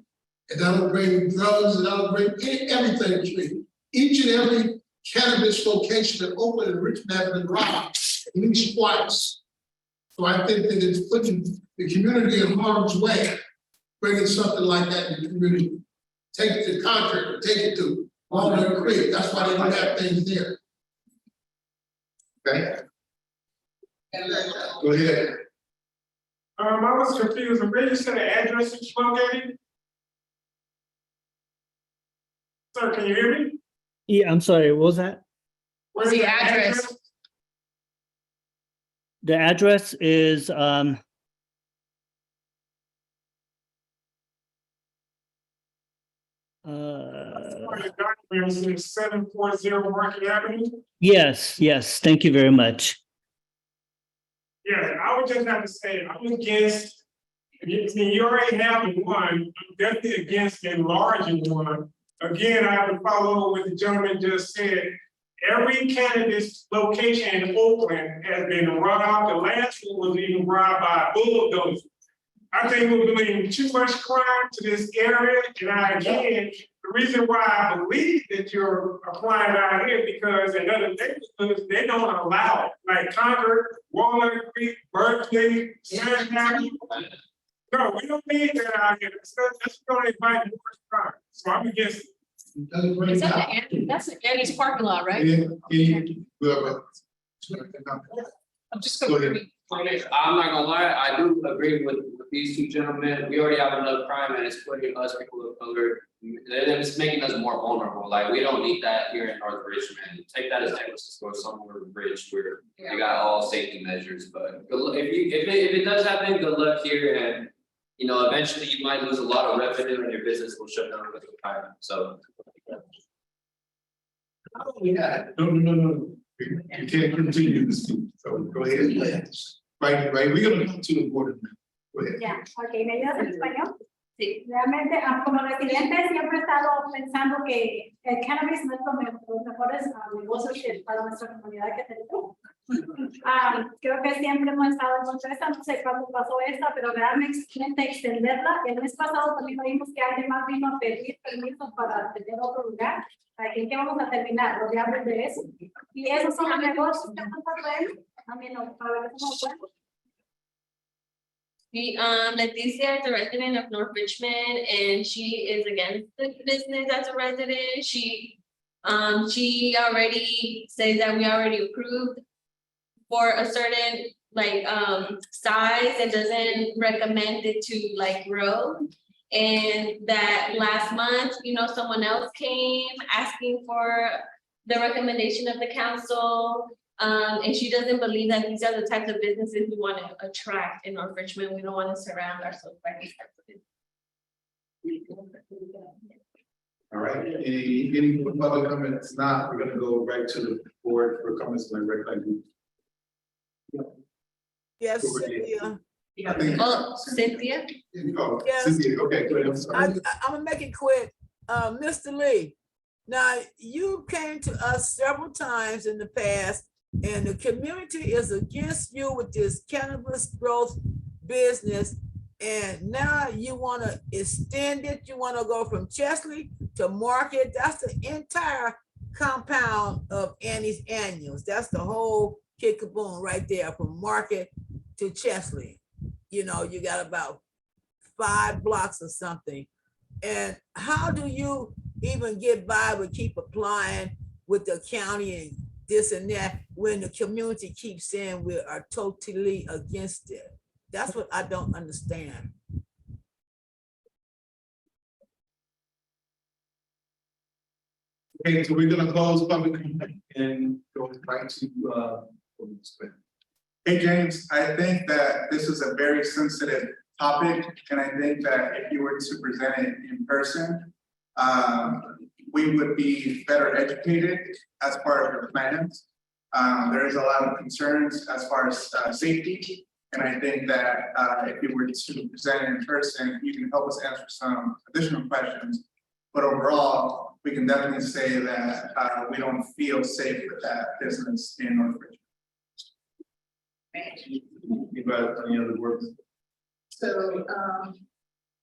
and that'll bring drugs, and that'll bring everything to me. Each and every cannabis location that opened in Richmond has been robbed at least twice. So I think that it's putting the community in harm's way, bringing something like that in the community. Take it to Concord, take it to Walnut Creek. That's why they don't have things there. Okay. Go ahead. I was confused, where you said the address is located? Sir, can you hear me? Yeah, I'm sorry, what was that? Where's the address? The address is, The document is 740 Market Avenue. yes, thank you very much. Yeah, I would just have to say, I'm against, you already have one, I'm definitely against enlarging one. Again, I have to follow what the gentleman just said. Every cannabis location in Oakland has been robbed. The last one was even robbed by a bulldozer. I think we're doing too much crime to this area, and again, the reason why I believe that you're applying out here because in other neighborhoods, they don't allow it, like Concord, Walnut Creek, Berkeley, San County. No, we don't need that out here. That's going to invite more crime. So I'm against it. Is that that's the Annie's parking lot, right? I'm just confirming. I'm not gonna lie, I do agree with these two gentlemen. We already have enough crime and it's putting us people of color, it's making us more vulnerable. Like, we don't need that here in North Richmond. Take that as Texas or somewhere rich where they got all safety measures, but if it does happen, good luck here. And you know, eventually you might lose a lot of revenue and your business will shut down with the crime, so. Yeah, no. You can't continue this, so go ahead. Right, we're gonna come to the board. Go ahead. Ya, ok, ¿me ayudas en español? Sí, realmente como residente siempre he estado pensando que el cannabis no es los mejores negocios para nuestra comunidad que tenemos. Creo que siempre hemos estado en contra de esta, no sé cuándo pasó esta, pero realmente extenderla. El mes pasado también vimos que alguien más vino a pedir permiso para tener otro lugar. ¿En qué vamos a terminar? Rodeados de eso. Y esos son los negocios que están pasando. También no, para ver cómo podemos. Leticia is a resident of North Richmond and she is against the business as a resident. She already says that we already approved for a certain size and doesn't recommend it to like grow. And that last month, you know, someone else came asking for the recommendation of the council. And she doesn't believe that these are the types of businesses we want to attract in North Richmond. We don't want to surround ourselves by these types of businesses. All right, any public comments? Not, we're gonna go right to the board for comments on the red light. Yes, Cynthia. Oh, Cynthia? Oh, Yes. Cynthia, okay, go ahead, I'm sorry. I'm gonna make it quick. Mr. Lee, now you came to us several times in the past and the community is against you with this cannabis growth business. And now you wanna extend it, you wanna go from Chesley to Market. That's the entire compound of Annie's Annuals. That's the whole kick-a-boom right there from Market to Chesley. You know, you got about 5 blocks or something. And how do you even get by with keep applying with the county and this and that when the community keeps saying we are totally against it? That's what I don't understand. Okay, so we're gonna close public comment and go right to Hey, James, I think that this is a very sensitive topic, and I think that if you were to present it in person, we would be better educated as part of your plans. There is a lot of concerns as far as safety, and I think that if you were to present it in person, you can help us answer some additional questions. But overall, we can definitely say that we don't feel safe with that business in North Richmond. Anybody, any other words? So,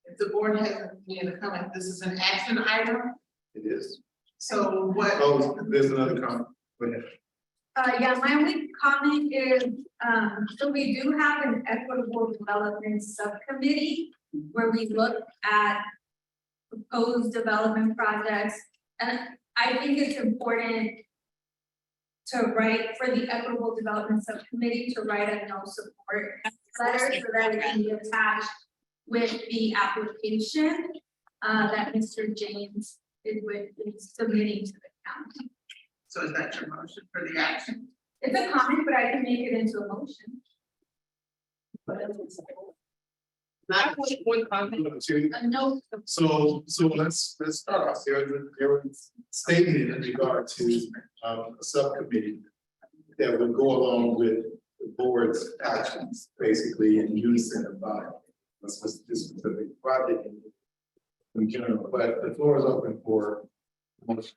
if the board has any other comment, this is an action item, It is. so what? Oh, there's another comment. Go ahead. Yeah, my only comment is, so we do have an equitable development subcommittee where we look at proposed development projects. And I think it's important to write for the equitable development subcommittee to write a no support letter so that it can be attached with the application that Mr. James is submitting to the county. So is that your motion for the action? It's a comment, but I can make it into a motion. Not one comment. A no. So let's start off. There was statement in regard to a subcommittee that would go along with the board's actions, basically in unison about this specific project in general, but the floor is open for motion.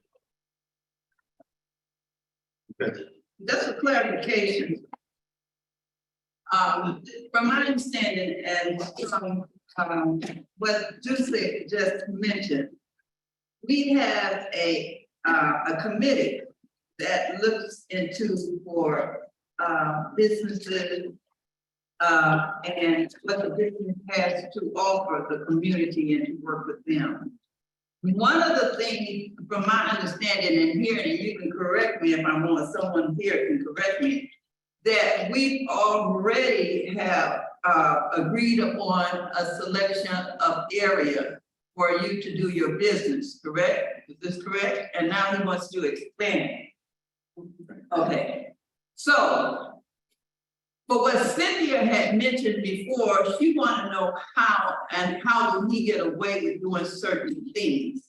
Okay. Just for clarification. From my understanding and from what Julie just mentioned, we have a committee that looks into for businesses and what the business has to offer the community and to work with them. One of the things, from my understanding and hearing, and you can correct me if I'm wrong, someone here can correct me, that we already have agreed upon a selection of area for you to do your business, correct? Is this correct? And now he wants to expand. Okay, so, but what Cynthia had mentioned before, she wanted to know how do we get away with doing certain things.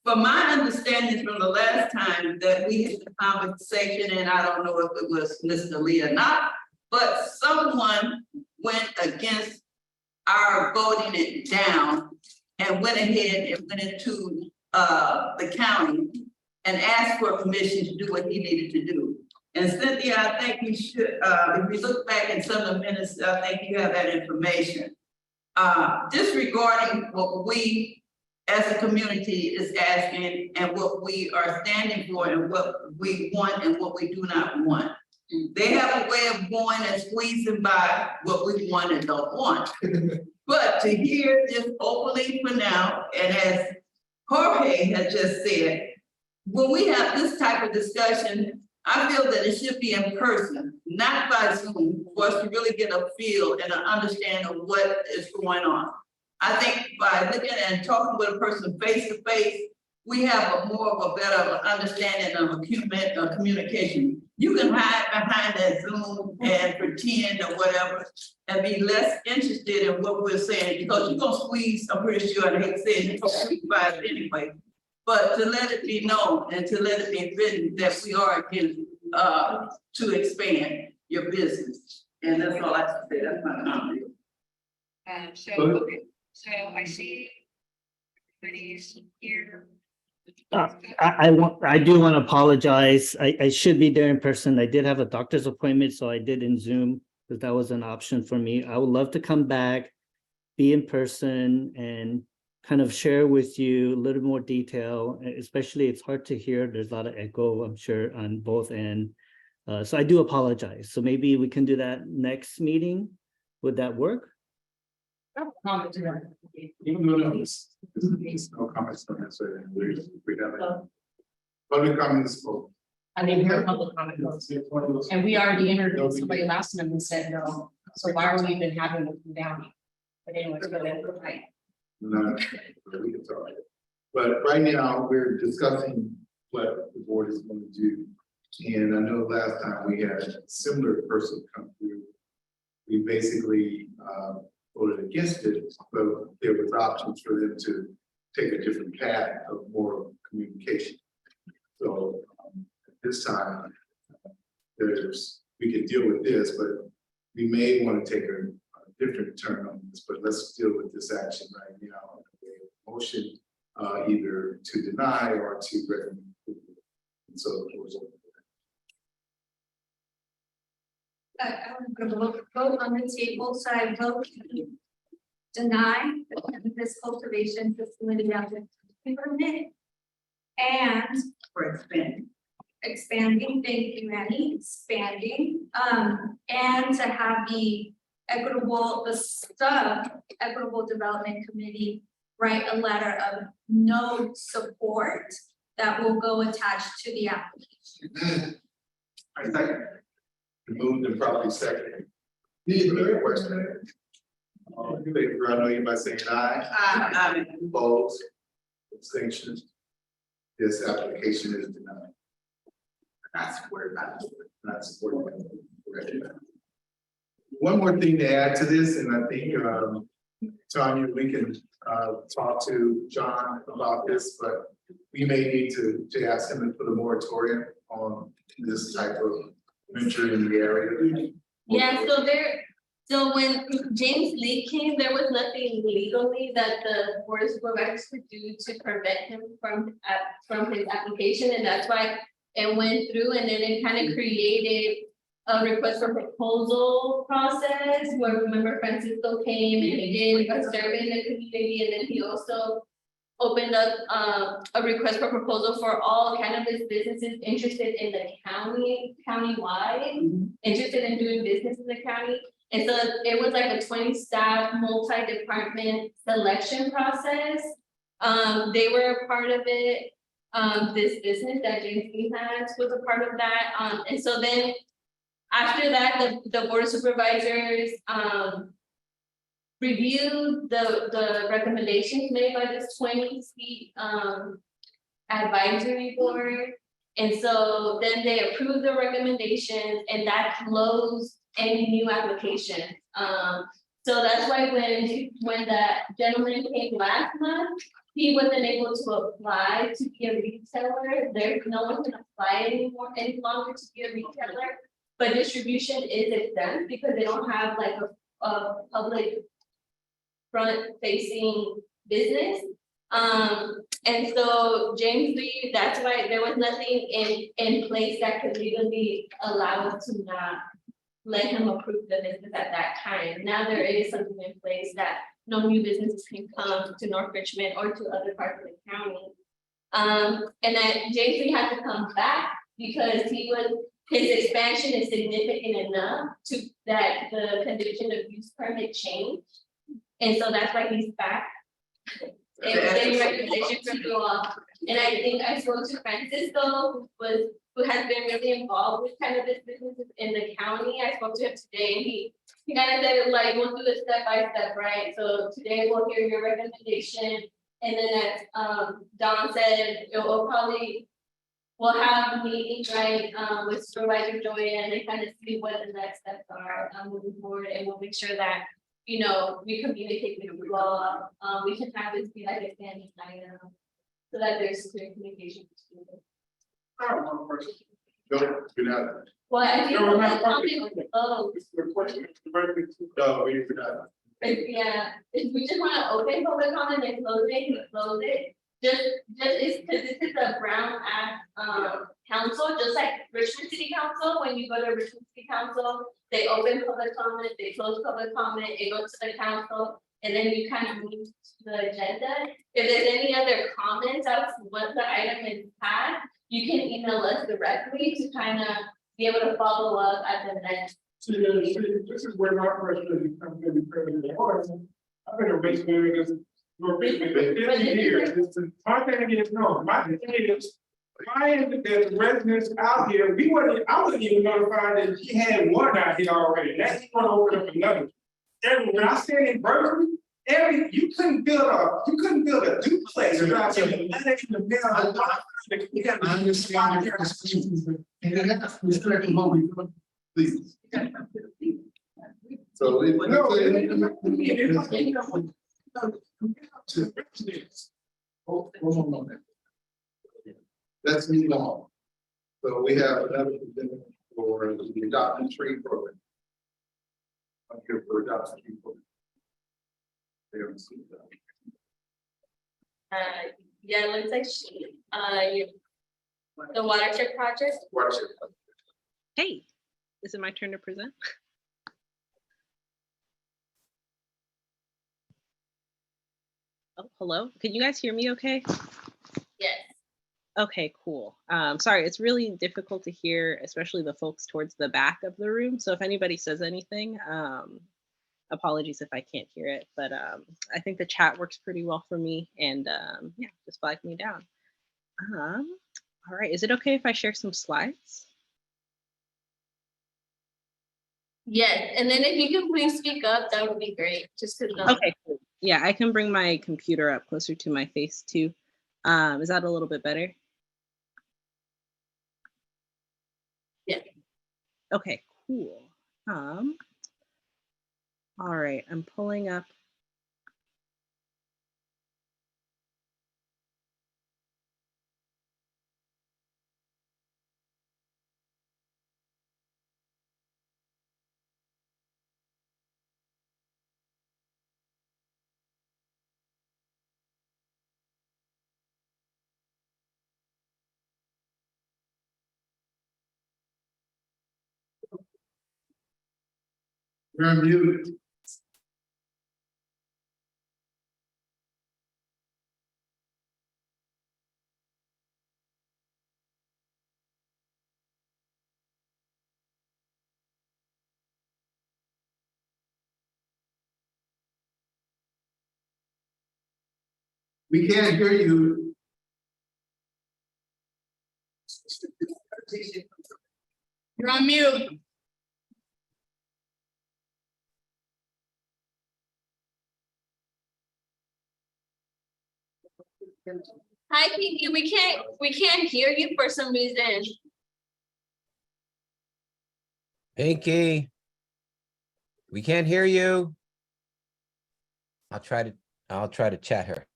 From my understanding from the last time that we had a conversation, and I don't know if it was Mr. Lee or not, but someone went against our voting it down and went ahead and went into the county and asked for permission to do what he needed to do. And Cynthia, I think we should, if we look back in some of the minutes, I think you have that information. Disregarding what we as a community is asking and what we are standing for and what we want and what we do not want. They have a way of going and squeezing by what we want and don't want. But to hear this openly for now, and as Jorge had just said, when we have this type of discussion, I feel that it should be in person, not by Zoom, for us to really get a feel and an understanding of what is going on. I think by looking and talking with a person face to face, we have a more of a better understanding of a communication. You can hide behind that Zoom and pretend or whatever and be less interested in what we're saying because you're gonna squeeze, I'm pretty sure, and I hate saying it, you're gonna squeeze by it anyway. But to let it be known and to let it be written that we are again to expand your business. And that's all I have to say, that's my comment. So I see everybody's here. I do want to apologize. I should be there in person. I did have a doctor's appointment, so I did in Zoom because that was an option for me. I would love to come back, be in person and kind of share with you a little more detail, especially it's hard to hear. There's a lot of echo, I'm sure, on both ends. So I do apologize. So maybe we can do that next meeting. Would that work? No comments on this, so we have public comments. I didn't hear public comment. And we already interviewed somebody last time and said no. So why are we even having them come down? But anyway, it's really right. No, we can talk. But right now, we're discussing what the board is going to do. And I know last time we had a similar person come through. We basically voted against it, but there was options for them to take a different path of more communication. So this time, we can deal with this, but we may want to take a different turn on this, but let's deal with this action right now. Motion either to deny or to recommend. And so the floor is open. I'm gonna vote on the table, so I vote to deny this cultivation facility application permit. And For expanding, thank you, Manny, expanding, and to have the equitable development committee write a letter of no support that will go attached to the application. I second. Moved and probably second. Need a question. You may run on you by saying aye. Opposed, abstentions. This application is denied. Not supported by. Not supported by. One more thing to add to this, and I think, Tanya, we can talk to John about this, but we may need to ask him to put a moratorium on this type of venture in the area. Yeah, so when James Lee came, there was nothing legally that the board of supervisors could do to prevent him from his application, and that's why it went through, and then it kind of created a request for proposal process where, remember, Francisco came and he did a survey in the community, and then he also opened up a request for proposal for all cannabis businesses interested in the countywide, interested in doing business in the county. And so it was like a 20-staff, multi-department selection process. They were a part of it. This business that James Lee has was a part of that. And so then after that, the board of supervisors reviewed the recommendations made by this 20-seat advisory board. And so then they approved the recommendations, and that closed any new application. So that's why when that gentleman came last month, he wasn't able to apply to be a retailer. No one can apply any longer to be a retailer, but distribution is exempt because they don't have like a public front-facing business. And so James Lee, that's why there was nothing in place that could legally allow us to not let him approve the business at that time. Now there is something in place that no new businesses can come to North Richmond or to other parts of the county. And that James Lee had to come back because his expansion is significant enough to that the condition of use permit changed. And so that's why he's back. And getting recommendation to go off. And I think I spoke to Francisco, who has been really involved with cannabis businesses in the county. I spoke to him today, and he kind of said it like, we'll do it step by step, right? So today we'll hear your recommendation. And then as Don said, we'll have a meeting, right, with Supervisor Joya, and they kind of see what the next steps are moving forward, and we'll make sure that, you know, we communicate with the law. We can have this be like a standing item so that there's clear communication between them. I have one question. Go, do not. Well, I think No, that's no, something, oh, The question is directly to. No, you're not. yeah, if we just want to open public comment and close it, we close it. Just it's because this is a Brown Act council, just like Richmond City Council. When you go to Richmond City Council, they open public comment, they close public comment, it goes to the council, and then you kind of move to the agenda. If there's any other comments of what the item is had, you can email us directly to kind of be able to follow up at the next. See, this is where my question comes in, because I've been a Richmond, this, for 50 years. My thing is, no, my thing is, why is it that the residents out here, I wasn't even notified that he had one out here already, now he's gonna open up another. When I said in Berkeley, you couldn't build a duplex without getting letters in the mail. I understand your questions, and you have to respect the moment, please. So we. Let's move on. So we have another presenter for the adoption tree program. I'm here for adoption tree program. Yeah, it looks like the watershed project. Watershed. Hey, Is it my turn to present? Oh, hello. Can you guys hear me okay? Yes. Okay, cool. Sorry, it's really difficult to hear, especially the folks towards the back of the room. So if anybody says anything, apologies if I can't hear it, but I think the chat works pretty well for me, and yeah, just flag me down. All right, is it okay if I share some slides? Yes, and then if you can please speak up, that would be great, just to know. Okay, cool. Yeah, I can bring my computer up closer to my face too. Is that a little bit better? Yeah. Okay, cool. All right, I'm pulling up. You're on mute. We can't hear you. You're on mute. Hi, Pinky, we can't hear you for some reason. Pinky, we can't hear you. I'll try to chat her.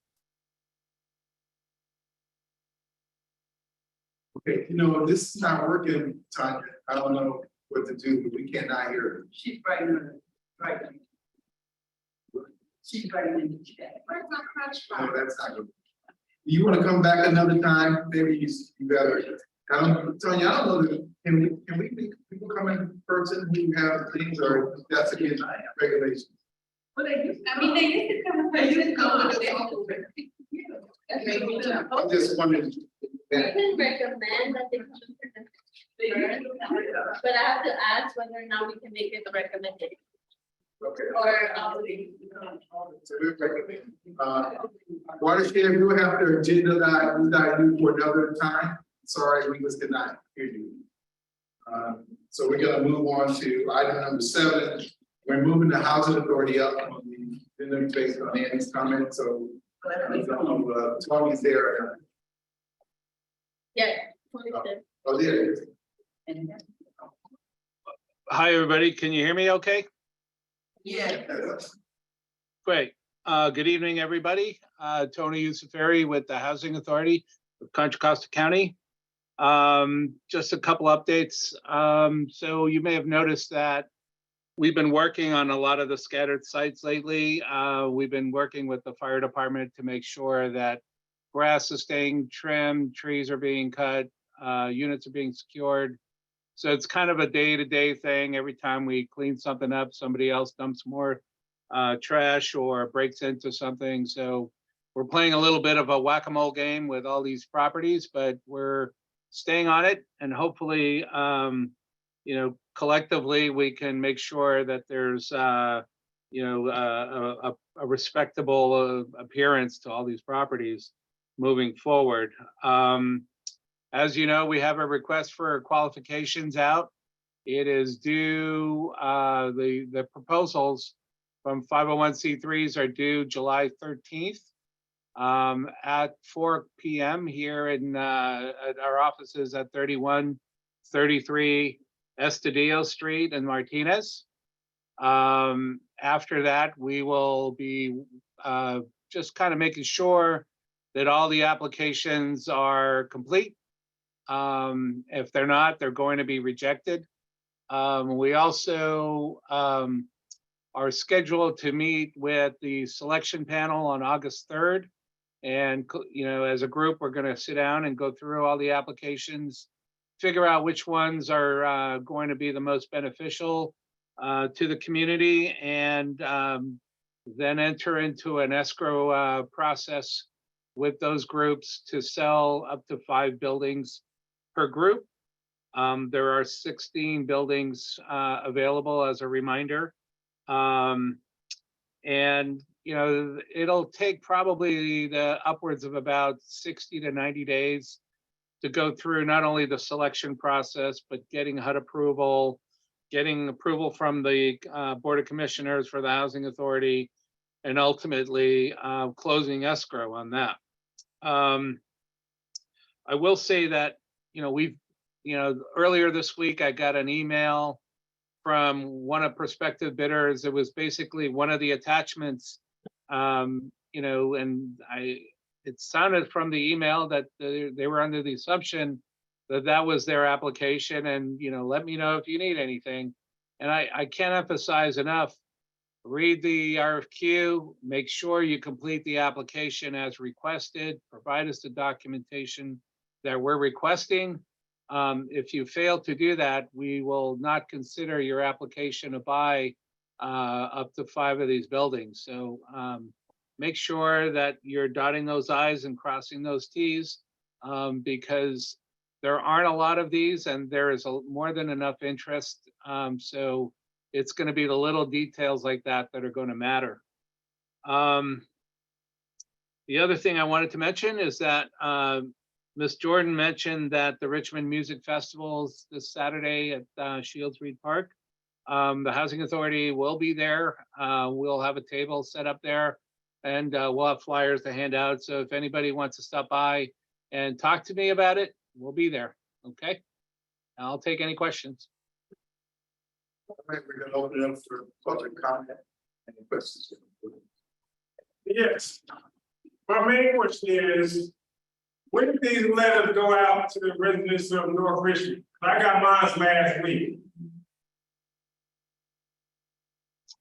Okay, you know, this is not working, Tanya. I don't know what to do, but we cannot hear her. She's writing, she's writing in the chat. No, that's not good. You want to come back another time? Maybe you better. Tanya, I don't know that, can we make people come in person who have things, or that's against regulations? Well, they used I mean, they used to come. They used to come, but they also. I just wanted. We can recommend that they come to the but I have to ask whether or not we can make it the recommendation. Okay. Or, So we recommend. Watershed, you will have to agenda that you for another time. Sorry, we just did not hear you. So we're gonna move on to item number 7. We're moving the housing authority up on the agenda based on Andy's comment. So Tony's there. yeah. Oh, there. Hi, everybody. Can you hear me okay? Yeah. Great. Good evening, everybody. Tony Yusufari with the Housing Authority of Contra Costa County. Just a couple updates. So you may have noticed that we've been working on a lot of the scattered sites lately. We've been working with the fire department to make sure that grass is staying trimmed, trees are being cut, units are being secured. So it's kind of a day-to-day thing. Every time we clean something up, somebody else dumps more trash or breaks into something. So we're playing a little bit of a whack-a-mole game with all these properties, but we're staying on it, and hopefully, you know, collectively we can make sure that there's, you know, a respectable appearance to all these properties moving forward. As you know, we have a request for qualifications out. It is due, the proposals from 501c3s are due July 13th at 4 p.m. here in at our offices at 3133 Estudillo Street in Martinez. After that, we will be just kind of making sure that all the applications are complete. If they're not, they're going to be rejected. We also are scheduled to meet with the selection panel on August 3rd. And, you know, as a group, we're going to sit down and go through all the applications figure out which ones are going to be the most beneficial to the community, and then enter into an escrow process with those groups to sell up to 5 buildings per group. There are 16 buildings available as a reminder. And it'll take probably the upwards of about 60 to 90 days to go through not only the selection process, but getting HUD approval, getting approval from the Board of Commissioners for the Housing Authority, and ultimately closing escrow on that. I will say that, earlier this week, I got an email from one of prospective bidders. It was basically one of the attachments, and it sounded from the email that they were under the assumption that that was their application, and, let me know if you need anything. And I can't emphasize enough, read the RFQ, make sure you complete the application as requested, provide us the documentation that we're requesting. If you fail to do that, we will not consider your application to buy up to 5 of these buildings. So make sure that you're dotting those I's and crossing those T's, because there aren't a lot of these and there is more than enough interest. So it's going to be the little details like that that are going to matter. The other thing I wanted to mention is that Ms. Jordan mentioned that the Richmond Music Festival is this Saturday at Shields Reed Park. The Housing Authority will be there. We'll have a table set up there, and we'll have flyers to hand out. So if anybody wants to stop by and talk to me about it, we'll be there. Okay. I'll take any questions. All right, we're gonna open it up for public comment. Any questions? Yes. My main question is, when did these letters go out to the residents of North Richmond? I got mine last week.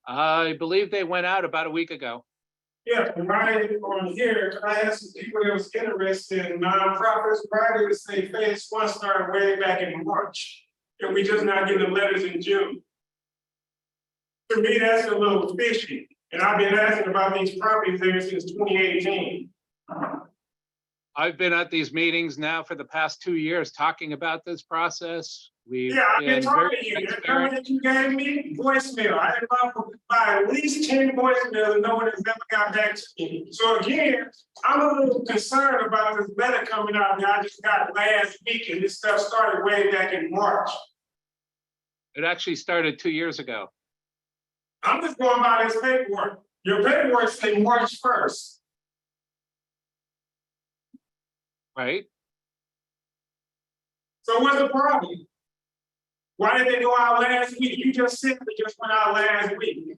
I believe they went out about a week ago. Yeah, right on here, I asked some people that was interested in nonprofits, right, to say phase 1 started way back in March. And we just not getting the letters in June. To me, that's a little fishy. And I've been asking about these properties there since 2018. I've been at these meetings now for the past 2 years talking about this process. Yeah, I've been talking to you. The number that you gave me, voicemail. I had about by at least 10 voicemails and no one has ever got back to me. So again, I'm a little concerned about this letter coming out that I just got last week, and this stuff started way back in March. It actually started 2 years ago. I'm just going by this paperwork. Your paperwork say March 1st. Right. So what's the problem? Why did they go out last week? You just said they just went out last week.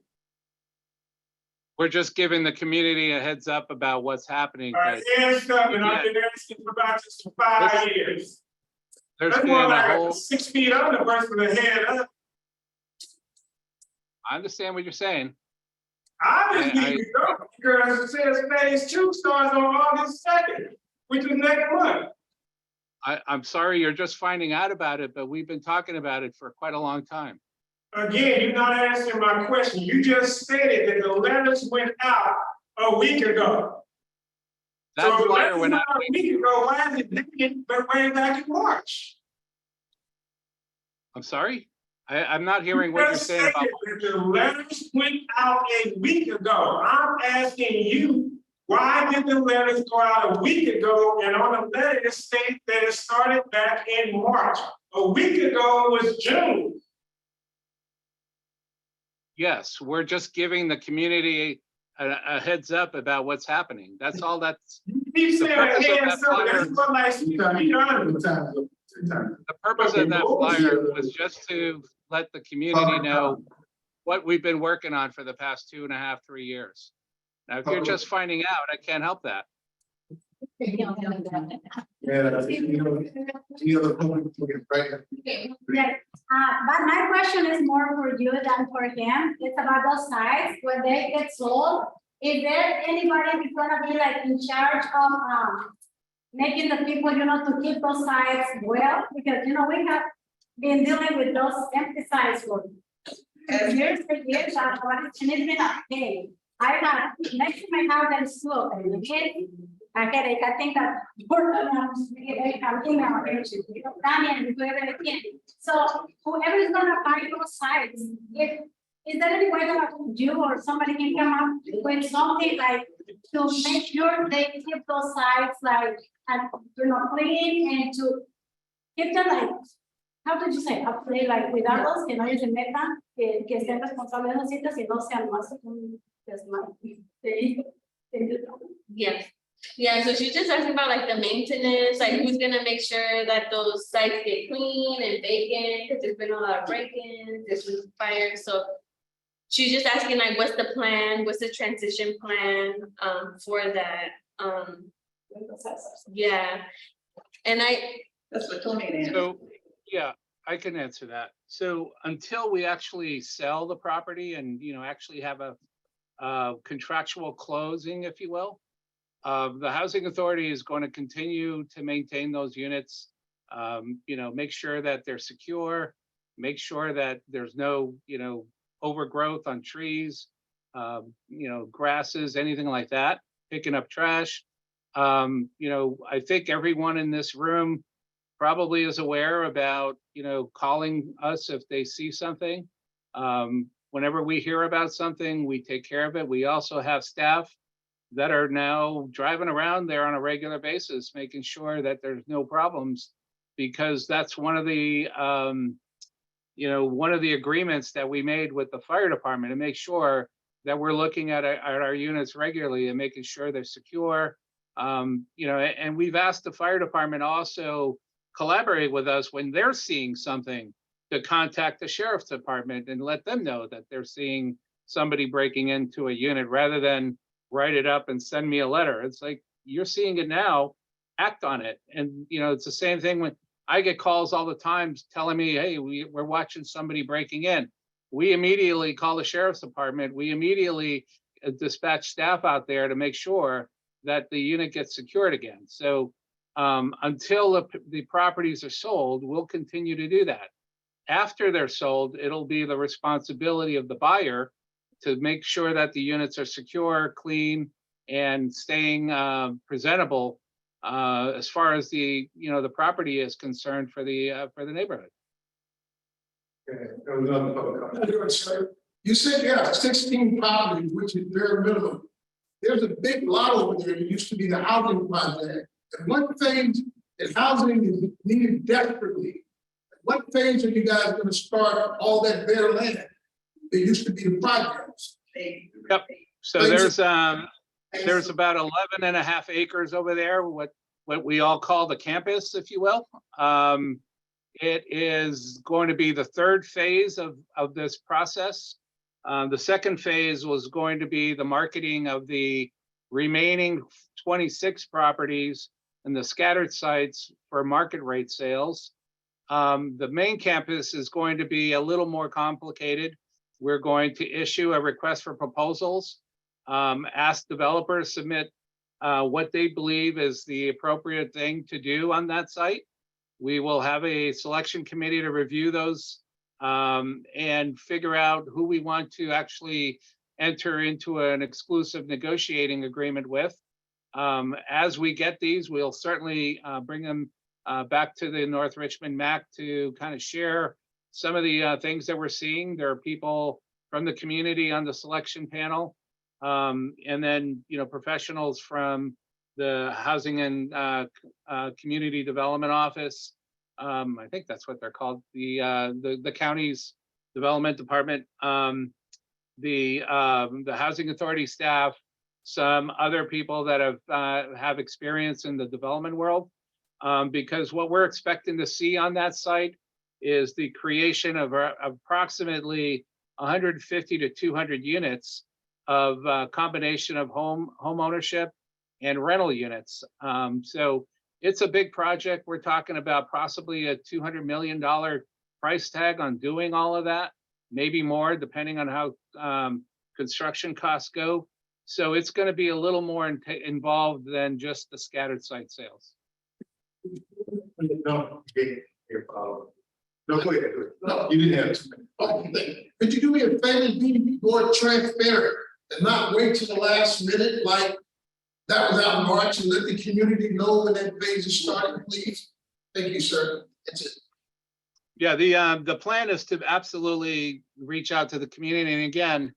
We're just giving the community a heads up about what's happening. Heads up, and I've been asking about this for 5 years. There's That's more been a like whole, 6 feet under versus the head up. I understand what you're saying. Obviously, you don't, because it says phase 2 starts on August 2nd, which is next month. I'm sorry you're just finding out about it, but we've been talking about it for quite a long time. Again, you're not answering my question. You just stated that the letters went out a week ago. That so flyer went out a week ago. Why is it dated way back in March? I'm sorry? I'm not hearing what you're saying about. The letters went out a week ago. I'm asking you, why did the letters go out a week ago? And on the letter, it states that it started back in March. A week ago was June. Yes, we're just giving the community a heads up about what's happening. That's all. That's the purpose of that flyer. The purpose of that flyer was just to let the community know what we've been working on for the past 2.5, 3 years. Now, if you're just finding out, I can't help that. Yeah. But my question is more for you than for him. It's about those sites when they get sold. Is there anybody who's gonna be like in charge of making the people, to keep those sites well, because, we have been dealing with those empty sites for years and years, and it's been a pain. I have, next to my house, there is two of them, okay? I headache, I think that so whoever is gonna buy those sites, is there any way that you or somebody can come up with something like to make sure they keep those sites like, and clean and to keep them like, how did you say, upgrade, like cuidarlos, que no ellos se metan, que estén responsables de los sitios y no sean más un desmadre. Yes. Yeah, so she's just asking about like the maintenance, like who's gonna make sure that those sites get clean and vacant, because there's been a lot of break-ins, there's been fires, so she's just asking like, what's the plan, what's the transition plan for that? Yeah, and That's what Tony answered. So, yeah, I can answer that. So until we actually sell the property and, actually have a contractual closing, if you will, the housing authority is going to continue to maintain those units, make sure that they're secure, make sure that there's no, overgrowth on trees, grasses, anything like that, picking up trash. I think everyone in this room probably is aware about, calling us if they see something. Whenever we hear about something, we take care of it. We also have staff that are now driving around there on a regular basis, making sure that there's no problems, because that's one of the, one of the agreements that we made with the fire department to make sure that we're looking at our units regularly and making sure they're secure. And we've asked the fire department also collaborate with us when they're seeing something, to contact the sheriff's department and let them know that they're seeing somebody breaking into a unit, rather than write it up and send me a letter. It's like, you're seeing it now, act on it. And, it's the same thing when I get calls all the time telling me, hey, we're watching somebody breaking in. We immediately call the sheriff's department. We immediately dispatch staff out there to make sure that the unit gets secured again. So until the properties are sold, we'll continue to do that. After they're sold, it'll be the responsibility of the buyer to make sure that the units are secure, clean, and staying presentable as far as the property is concerned for the neighborhood. Okay, there was another public comment. You said you have 16 properties, which is very minimum. There's a big lot over there that used to be the housing project. And one thing that housing is needed desperately. What phase are you guys going to start all that bare land? There used to be the projects. Yep. So there's about 11.5 acres over there, what we all call the campus, if you will. It is going to be the third phase of this process. The second phase was going to be the marketing of the remaining 26 properties and the scattered sites for market rate sales. The main campus is going to be a little more complicated. We're going to issue a request for proposals, ask developers submit what they believe is the appropriate thing to do on that site. We will have a selection committee to review those and figure out who we want to actually enter into an exclusive negotiating agreement with. As we get these, we'll certainly bring them back to the North Richmond MAC to kind of share some of the things that we're seeing. There are people from the community on the selection panel, and then professionals from the Housing and Community Development Office. I think that's what they're called. The county's development department, the Housing Authority staff, some other people that have experience in the development world. Because what we're expecting to see on that site is the creation of approximately 150 to 200 units of a combination of home ownership and rental units. So it's a big project. We're talking about possibly a $200 million price tag on doing all of that, maybe more depending on how construction costs go. So it's going to be a little more involved than just the scattered site sales. No, your follow. No, go ahead. No, you didn't have to. Okay, could you do me a favor, be more transparent and not wait till the last minute like that was out in March and let the community know when that phase is starting, please? Thank you, sir. That's it. Yeah, the plan is to absolutely reach out to the community. And again,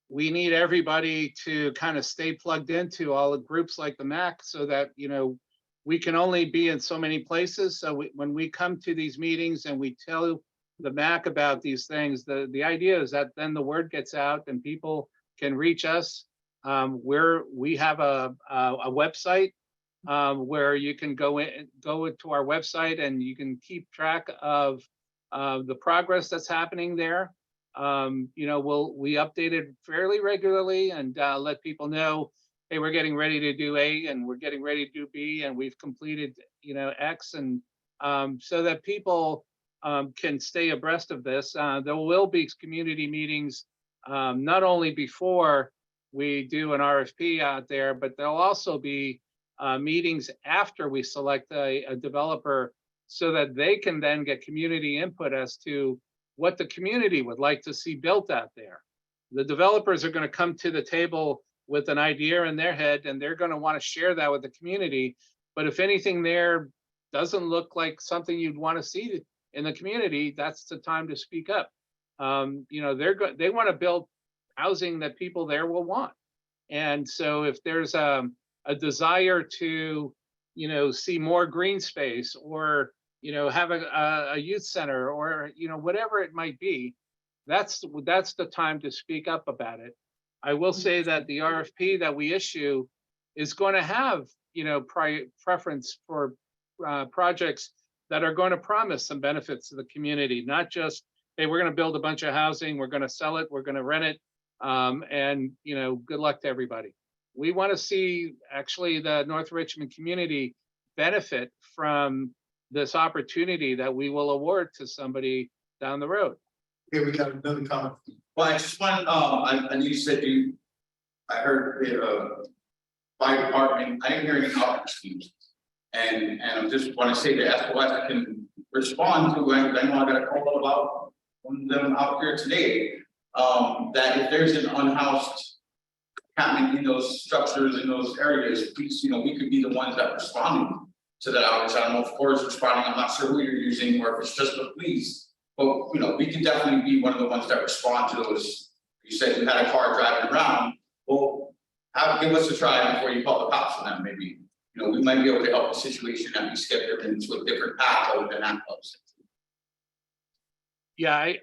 we need everybody to kind of stay plugged into all the groups like the MAC so that, you know, we can only be in so many places. So when we come to these meetings and we tell the MAC about these things, the idea is that then the word gets out and people can reach us. We have a website where you can go to our website and you can keep track of the progress that's happening there. You know, we update it fairly regularly and let people know, hey, we're getting ready to do A and we're getting ready to do B and we've completed, you know, X, and so that people can stay abreast of this. There will be community meetings, not only before we do an RFP out there, but there'll also be meetings after we select a developer so that they can then get community input as to what the community would like to see built out there. The developers are going to come to the table with an idea in their head and they're going to want to share that with the community. But if anything there doesn't look like something you'd want to see in the community, that's the time to speak up. You know, they want to build housing that people there will want. And so if there's a desire to, you know, see more green space or, you know, have a youth center or, you know, whatever it might be, that's the time to speak up about it. I will say that the RFP that we issue is going to have, you know, preference for projects that are going to promise some benefits to the community, not just, hey, we're going to build a bunch of housing, we're going to sell it, we're going to rent it, and, you know, good luck to everybody. We want to see actually the North Richmond community benefit from this opportunity that we will award to somebody down the road. Okay, we got another comment. Well, I just want, I know you said I heard fire department, I didn't hear any outreach teams. And I just want to say that SOS I can respond to, I know I got a call about one of them out here today, that if there's an unhoused happening in those structures, in those areas, please, you know, we could be the ones that responding to that outreach. I don't know if Cora's responding, I'm not sure who you're using, or if it's just the police. But, you know, we can definitely be one of the ones that respond to those. You said you had a car driving around. Well, give us a try before you call the cops on them. Maybe, you know, we might be able to help the situation and we skip them into a different path other than that. Yeah,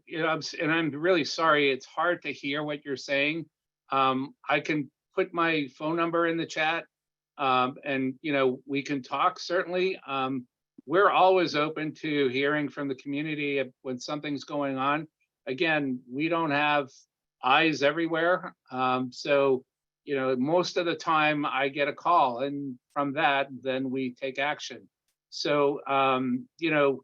you know, and I'm really sorry. It's hard to hear what you're saying. I can put my phone number in the chat, and you know, we can talk certainly. We're always open to hearing from the community when something's going on. Again, we don't have eyes everywhere. So, you know, most of the time I get a call and from that, then we take action. So, you know,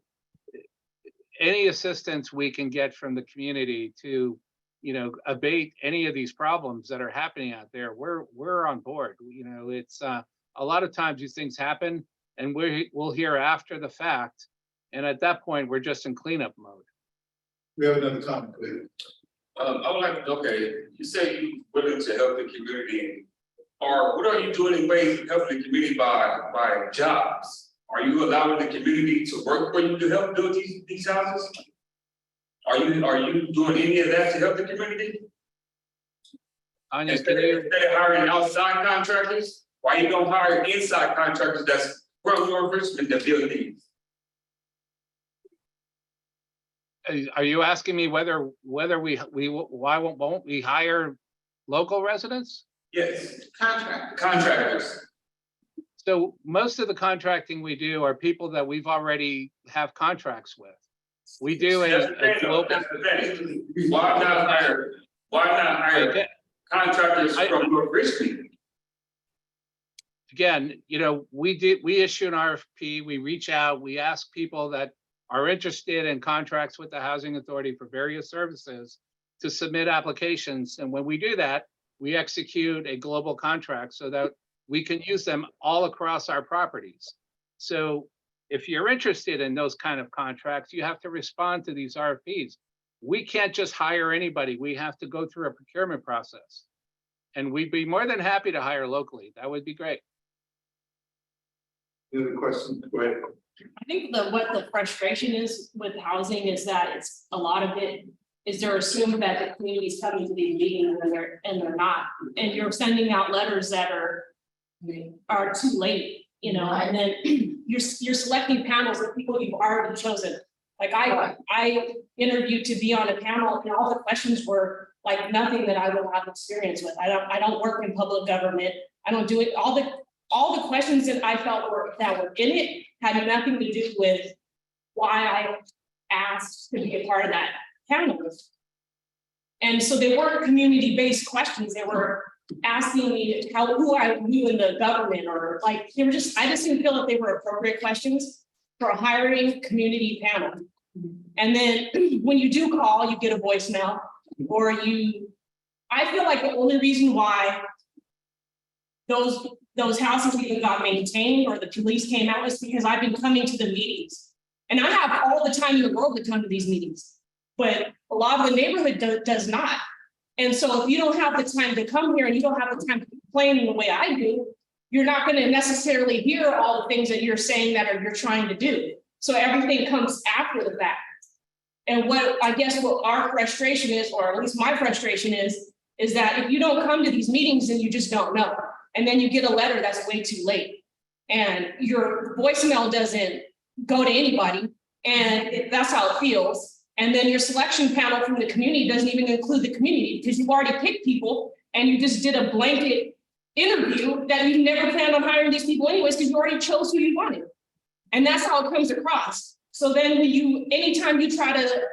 any assistance we can get from the community to, you know, abate any of these problems that are happening out there, we're on board. You know, it's a lot of times these things happen and we'll hear after the fact. And at that point, we're just in cleanup mode. We have another comment, please. I would like to, okay, you say you're willing to help the community, or what are you doing in ways of helping the community by jobs? Are you allowing the community to work for you to help build these houses? Are you doing any of that to help the community? Instead of hiring outside contractors, why you don't hire inside contractors that's from North Richmond that build these? Are you asking me whether why won't we hire local residents? Yes, contractors. So most of the contracting we do are people that we've already have contracts with. We do a global. Why not hire contractors from North Richmond? Again, you know, we issue an RFP, we reach out, we ask people that are interested in contracts with the Housing Authority for various services to submit applications. And when we do that, we execute a global contract so that we can use them all across our properties. So if you're interested in those kind of contracts, you have to respond to these RFPs. We can't just hire anybody. We have to go through a procurement process. And we'd be more than happy to hire locally. That would be great. Any other questions? Go ahead. I think what the frustration is with housing is that it's a lot of it is they're assuming that the community's coming to these meetings and they're not. And you're sending out letters that are too late, you know, and then you're selecting panels of people you've already chosen. Like I interviewed to be on a panel and all the questions were like nothing that I would have experience with. I don't work in public government. I don't do it. All the questions that I felt were in it had nothing to do with why I asked to be a part of that panel. And so they weren't community-based questions. They were asking me who I knew in the government, or like they were just, I just didn't feel that they were appropriate questions for a hiring community panel. And then when you do call, you get a voicemail, or I feel like the only reason why those houses even got maintained or the police came out was because I've been coming to the meetings. And I have all the time in the world to come to these meetings, but a lot of the neighborhood does not. And so if you don't have the time to come here and you don't have the time to complain in the way I do, you're not going to necessarily hear all the things that you're saying that you're trying to do. So everything comes after the fact. And what our frustration is, or at least my frustration is that if you don't come to these meetings, then you just don't know. And then you get a letter that's way too late. And your voicemail doesn't go to anybody. And that's how it feels. And then your selection panel from the community doesn't even include the community because you've already picked people and you just did a blanket interview that you never planned on hiring these people anyways because you already chose who you wanted. And that's how it comes across. So then anytime you try to,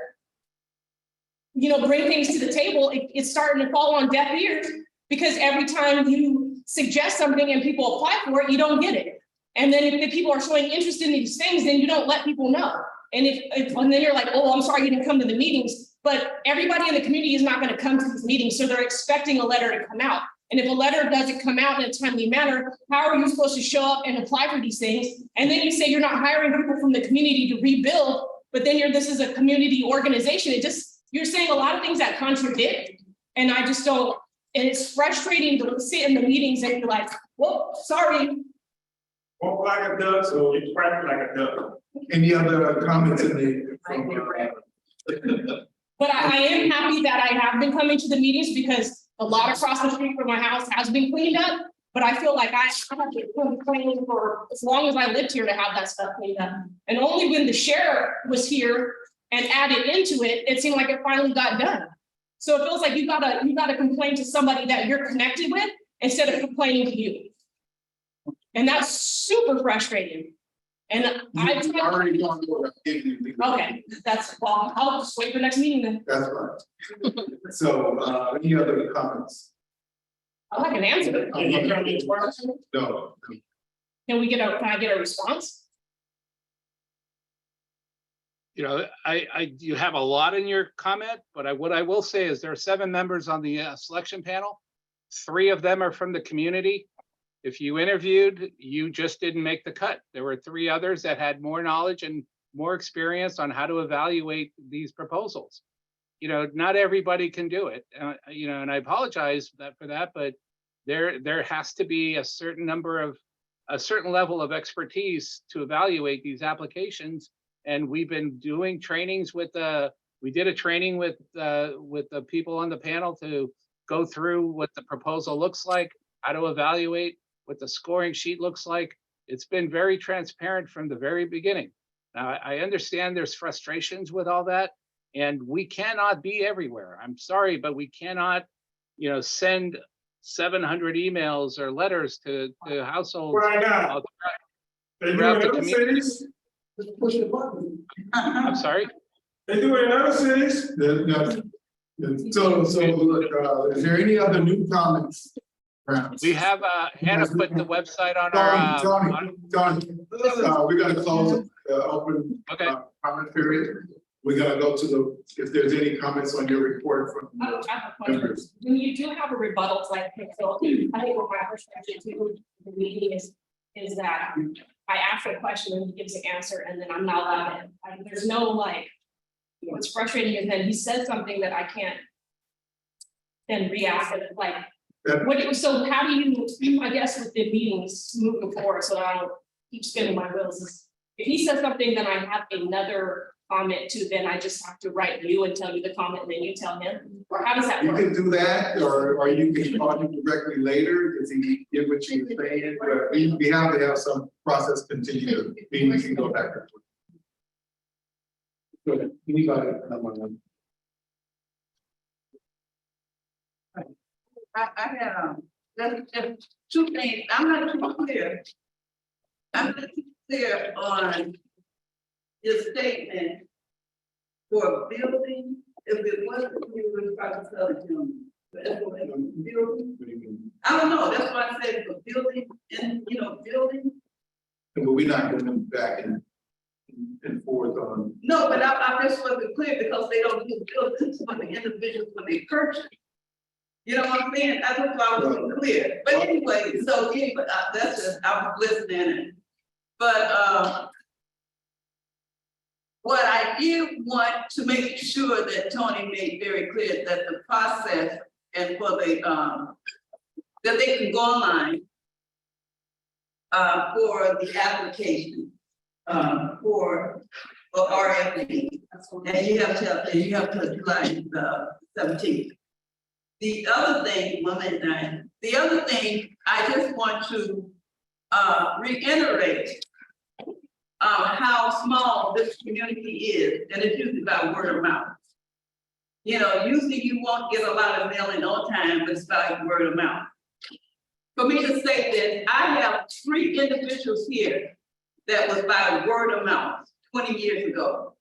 bring things to the table, it's starting to fall on deaf ears because every time you suggest something and people apply for it, you don't get it. And then if people are showing interest in these things, then you don't let people know. And and then you're like, oh, I'm sorry you didn't come to the meetings, but everybody in the community is not going to come to these meetings. So they're expecting a letter to come out. And if a letter doesn't come out in a timely manner, how are you supposed to show up and apply for these things? And then you say you're not hiring people from the community to rebuild, but then this is a community organization. You're saying a lot of things that contradict. And I just don't, and it's frustrating to sit in the meetings and you're like, well, sorry. Walk like a duck, so you quack like a duck. Any other comments But I am happy that I have been coming to the meetings because a lot across the street from my house has been cleaned up. But I feel like I have been cleaning for as long as I lived here to have that stuff cleaned up. And only when the sheriff was here and added into it, it seemed like it finally got done. So it feels like you gotta complain to somebody that you're connected with instead of complaining to you. And that's super frustrating. And I already gone over. Okay, I'll just wait for next meeting then. That's right. So, any other comments? I like an answer. No. Can I get a response? You have a lot in your comment, but what I will say is there are 7 members on the selection panel. 3 of them are from the community. If you interviewed, you just didn't make the cut. There were 3 others that had more knowledge and more experience on how to evaluate these proposals. Not everybody can do it. And I apologize for that, but there has to be a certain level of expertise to evaluate these applications. And we've been doing trainings we did a training with the people on the panel to go through what the proposal looks like, how to evaluate, what the scoring sheet looks like. It's been very transparent from the very beginning. Now, I understand there's frustrations with all that, and we cannot be everywhere. I'm sorry, but we cannot, send 700 emails or letters to households. Right now. Throughout the community. Just push the button. I'm sorry? They do it in other cities. So look, is there any other new comments? We have Hannah put the website on our. Tony, we gotta close the open comment period. We gotta go to if there's any comments on your report from members. When you do have a rebuttal, like, so I think what my perspective to the meeting is that I ask a question and he gives an answer and then I'm not allowed in. There's no like, what's frustrating is that he says something that I can't then re-ask it, like, so how do you, I guess with the meetings moving forward, so that I don't keep spinning my wheels, is if he says something, then I have another comment to, then I just have to write you and tell you the comment and then you tell him, or how does that You work? can do that, or you can call him directly later, if he get what you're saying, but we have to have some process continue, mean we can go back and forth. Go ahead, anybody? I had, there's two things, I'm not too clear. I'm not too clear on your statement for building, if it wasn't, you would probably tell it to me. But if it was building, I don't know, that's why I said for building, and, building. But we're not going back and forth on. No, but I just wasn't clear because they don't do buildings for the individuals when they purchase. You know what I'm saying? That's why I wasn't clear. But anyway, that's just, I was listening. But what I did want to make sure that Tony made very clear that the process and for the that they can go online for the application for RFP. And you have to July the 17th. The other thing, I just want to reiterate how small this community is, and it's usually by word of mouth. Usually you won't get a lot of mail in on time, but it's by word of mouth. For me to say this, I have 3 individuals here that was by word of mouth 20 years ago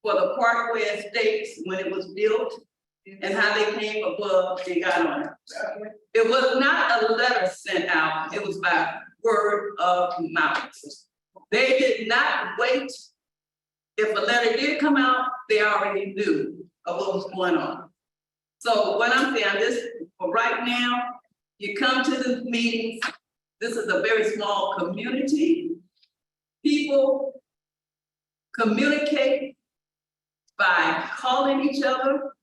for the Parkway Estates when it was built, and how they came above and got on it. It was not a letter sent out, it was by word of mouth. They did not wait. If a letter did come out, they already knew of what was going on. So what I'm saying, this for right now, you come to the meetings, this is a very small community. People communicate by calling each other,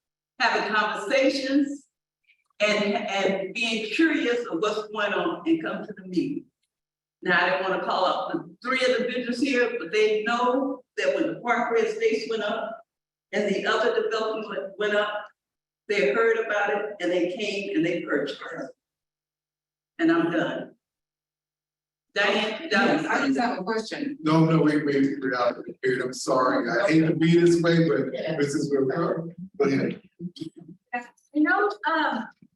having conversations, and being curious of what's going on and come to the meeting. Now, I don't want to call up the 3 individuals here, but they know that when the Parkway Estates went up and the other development went up, they heard about it and they came and they purchased it. And I'm done. Diane, I just have a question. No, we're out of here. I'm sorry. I hate to be this way, but this is where we are. Go ahead.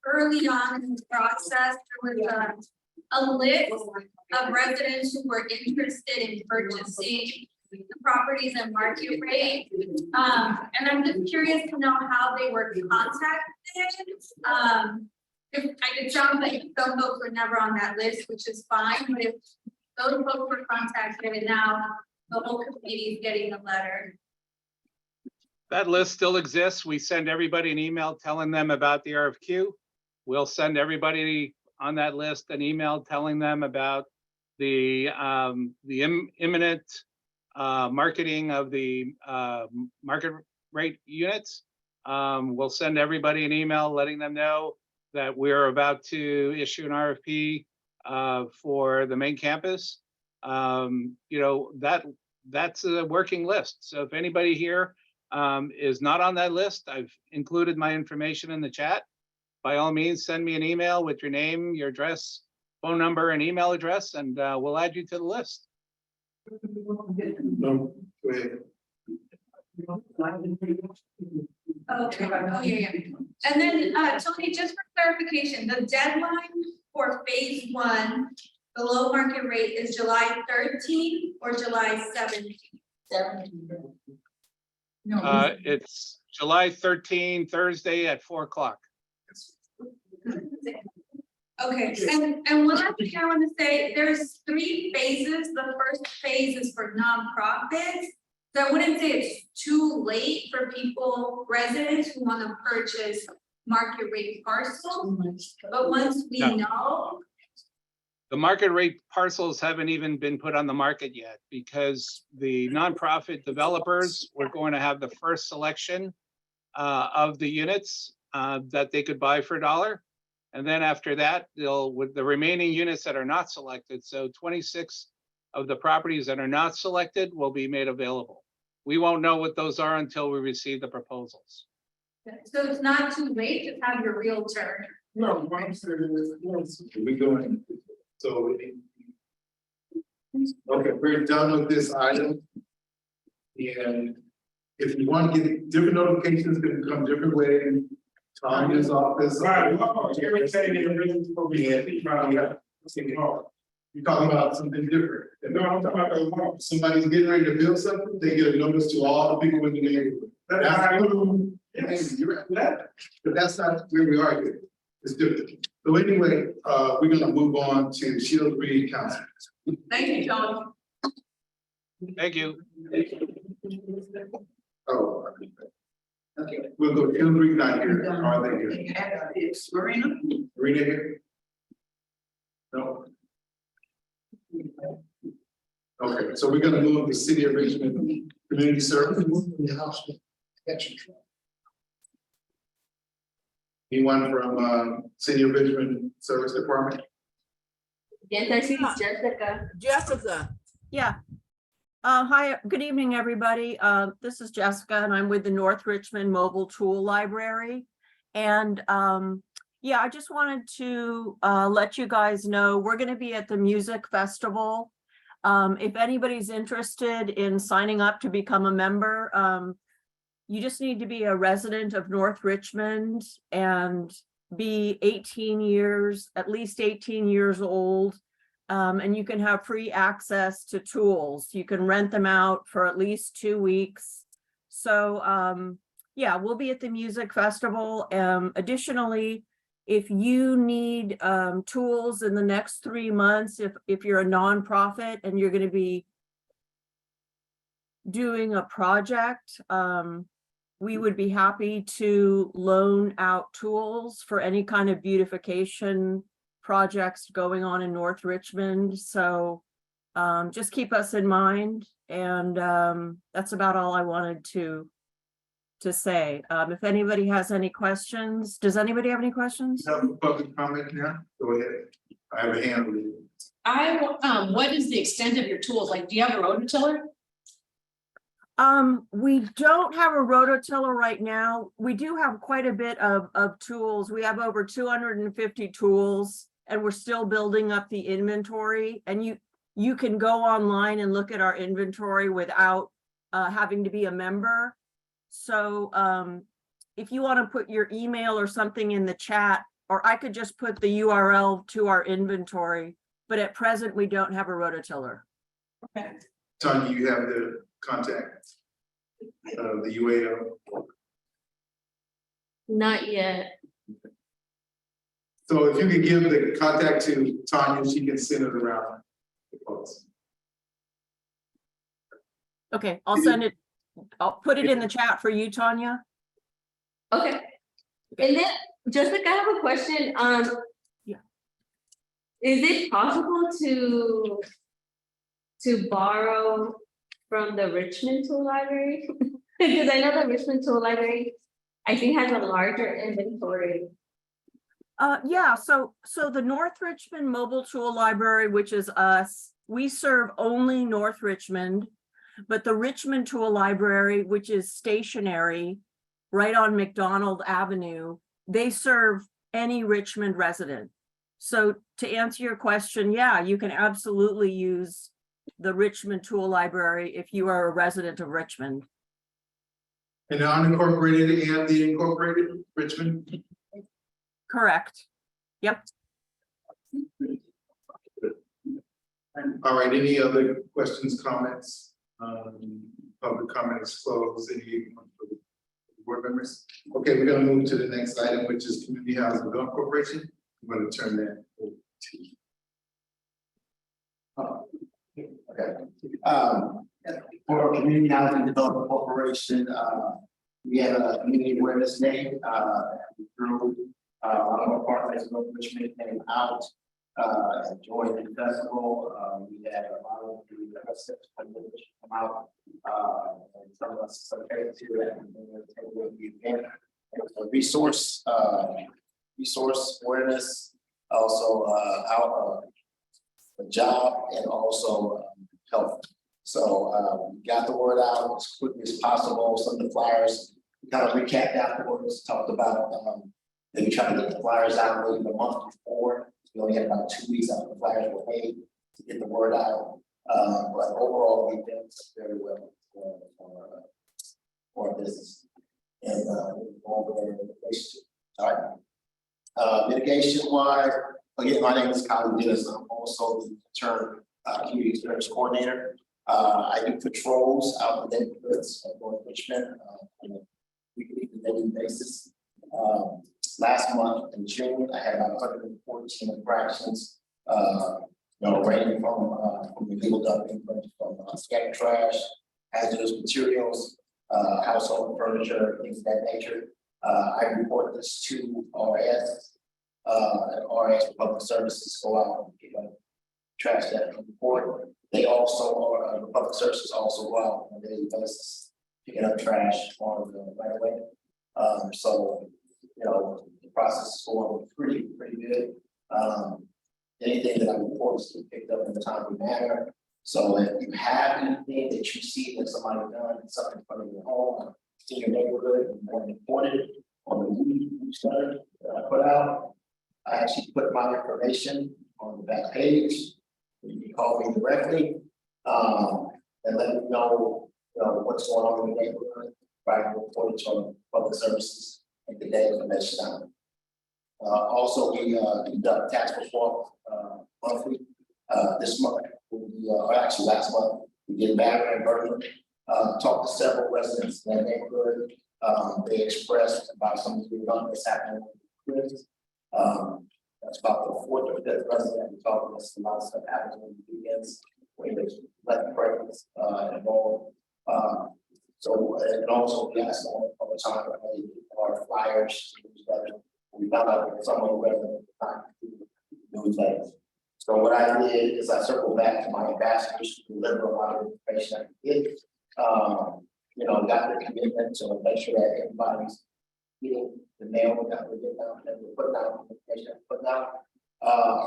Early on in the process, there was a list of residents who were interested in purchasing the properties at market rate. And I'm just curious to know how they were contacted. It sounds like some folks were never on that list, which is fine, but if those folks were contacted and now the whole committee is getting a letter. That list still exists. We send everybody an email telling them about the RFQ. We'll send everybody on that list an email telling them about the imminent marketing of the market rate units. We'll send everybody an email letting them know that we're about to issue an RFP for the main campus. That's a working list. So if anybody here is not on that list, I've included my information in the chat. By all means, send me an email with your name, your address, phone number, and email address, and we'll add you to the list. No, go ahead. Okay. Oh, yeah. And then, Tony, just for clarification, the deadline for phase 1, the low market rate is July 13th or July 17th? 17th. No. It's July 13, Thursday at 4 o'clock. Okay, and one other thing I want to say, there's 3 phases. The first phase is for nonprofits. So I wouldn't say it's too late for people, residents who want to purchase market rate parcels. But once we know, The market rate parcels haven't even been put on the market yet because the nonprofit developers were going to have the first selection of the units that they could buy for $1. And then after that, they'll, with the remaining units that are not selected, so 26 of the properties that are not selected will be made available. We won't know what those are until we receive the proposals. So it's not too late to have your real turn. No, what I'm saying is, We going, so. Okay, we're done with this item. And if you want to get different notifications, can come different ways. Tanya's office. right, everything in the reason for me, You're talking about something different. no, I'm talking about the law. Somebody's getting ready to build something, they get a notice to all the people in the neighborhood. Yes. You're right. But that's not where we are here. It's different. So anyway, we're gonna move on to Shield Reed Council. Thank you, Tony. Thank you. Oh. Okay, we'll go, Shield Reed not here. Are they here? It's Marina. Marina here? No. Okay, so we're gonna move to City of Richmond Community Service. Anyone from City of Richmond Service Department? Yes, I see it's Jessica. Jessica. Yeah. Hi, good evening, everybody. This is Jessica and I'm with the North Richmond Mobile Tool Library. And yeah, I just wanted to let you guys know, we're going to be at the music festival. If anybody's interested in signing up to become a member, you just need to be a resident of North Richmond and be 18 years, at least 18 years old. And you can have free access to tools. You can rent them out for at least 2 weeks. So yeah, we'll be at the music festival. Additionally, if you need tools in the next 3 months, if you're a nonprofit and you're going to be doing a project, we would be happy to loan out tools for any kind of beautification projects going on in North Richmond. So just keep us in mind. And that's about all I wanted to say. If anybody has any questions, does anybody have any questions? No public comment now? Go ahead. I have a hand with you. What is the extent of your tools? Like, do you have a rototiller? We don't have a rototiller right now. We do have quite a bit of tools. We have over 250 tools and we're still building up the inventory. And you can go online and look at our inventory without having to be a member. So if you want to put your email or something in the chat, or I could just put the URL to our inventory, but at present we don't have a rototiller. Okay. Tanya, you have the contact of the UAL? Not yet. So if you could give the contact to Tanya, she can send it around the folks. Okay, I'll send it. I'll put it in the chat for you, Tanya. Okay. And then Jessica, I have a question. Yeah. Is it possible to borrow from the Richmond Tool Library? Because I know the Richmond Tool Library, I think, has a larger inventory. Yeah, so the North Richmond Mobile Tool Library, which is us, we serve only North Richmond, but the Richmond Tool Library, which is stationary right on McDonald Avenue, they serve any Richmond resident. So to answer your question, yeah, you can absolutely use the Richmond Tool Library if you are a resident of Richmond. And the unincorporated and the incorporated Richmond? Correct. Yep. All right, any other questions, comments? Public comments closed. Any board members? Okay, we're gonna move to the next item, which is Community Housing Development Corporation. I'm gonna turn that over to you. Okay. For Community Housing Development Corporation, we had a community awareness day through one of our partners in Richmond came out Enjoying the festival. We had a lot of the residents come out. And some of us participated to it and the event. It was a resource awareness, also a job and also health. So we got the word out as quickly as possible. Some of the flyers kind of recapped afterwards, talked about maybe trying to get the flyers out maybe the month before. We only had about 2 weeks after the flyers were made to get the word out. But overall, we did very well for our business. And all right. Mitigation wise, again, my name is Kyle Dennis. I'm also the intern community experience coordinator. I do patrols out in the neighborhoods of North Richmond on a weekly and daily basis. Last month in June, I had about 114 infractions, ranging from illegal dumping, from scattered trash, hazardous materials, household furniture, things of that nature. I report this to RS, and RS Public Services go out and pick up trash that can report. They also are, public services also go out on a daily basis, picking up trash on the right away. So, the process is going pretty good. Anything that I report is picked up in a timely manner. So if you have anything that you see that somebody done, something from your home, in your neighborhood, and you want to report it on the newsletter that I put out, I actually put my information on the back page. You can call me directly and let me know, what's going on in the neighborhood. Right, report it to public services and get that information out. Also, we conduct task force walk monthly. This month, or actually last month, we did Barry and Berlin. Talked to several residents in that neighborhood. They expressed about some of the development that's happening. That's about the 4th or 5th resident we talked about. A lot of stuff happens on the weekends when there's less presence involved. So and also we asked all the time our flyers. We found out that some of the residents not newsletters. So what I did is I circled back to my ambassadors to deliver a lot of information I could get. Got the commitment to make sure that everybody's getting the mail that we're getting out, that we're putting out, the information that we're putting out.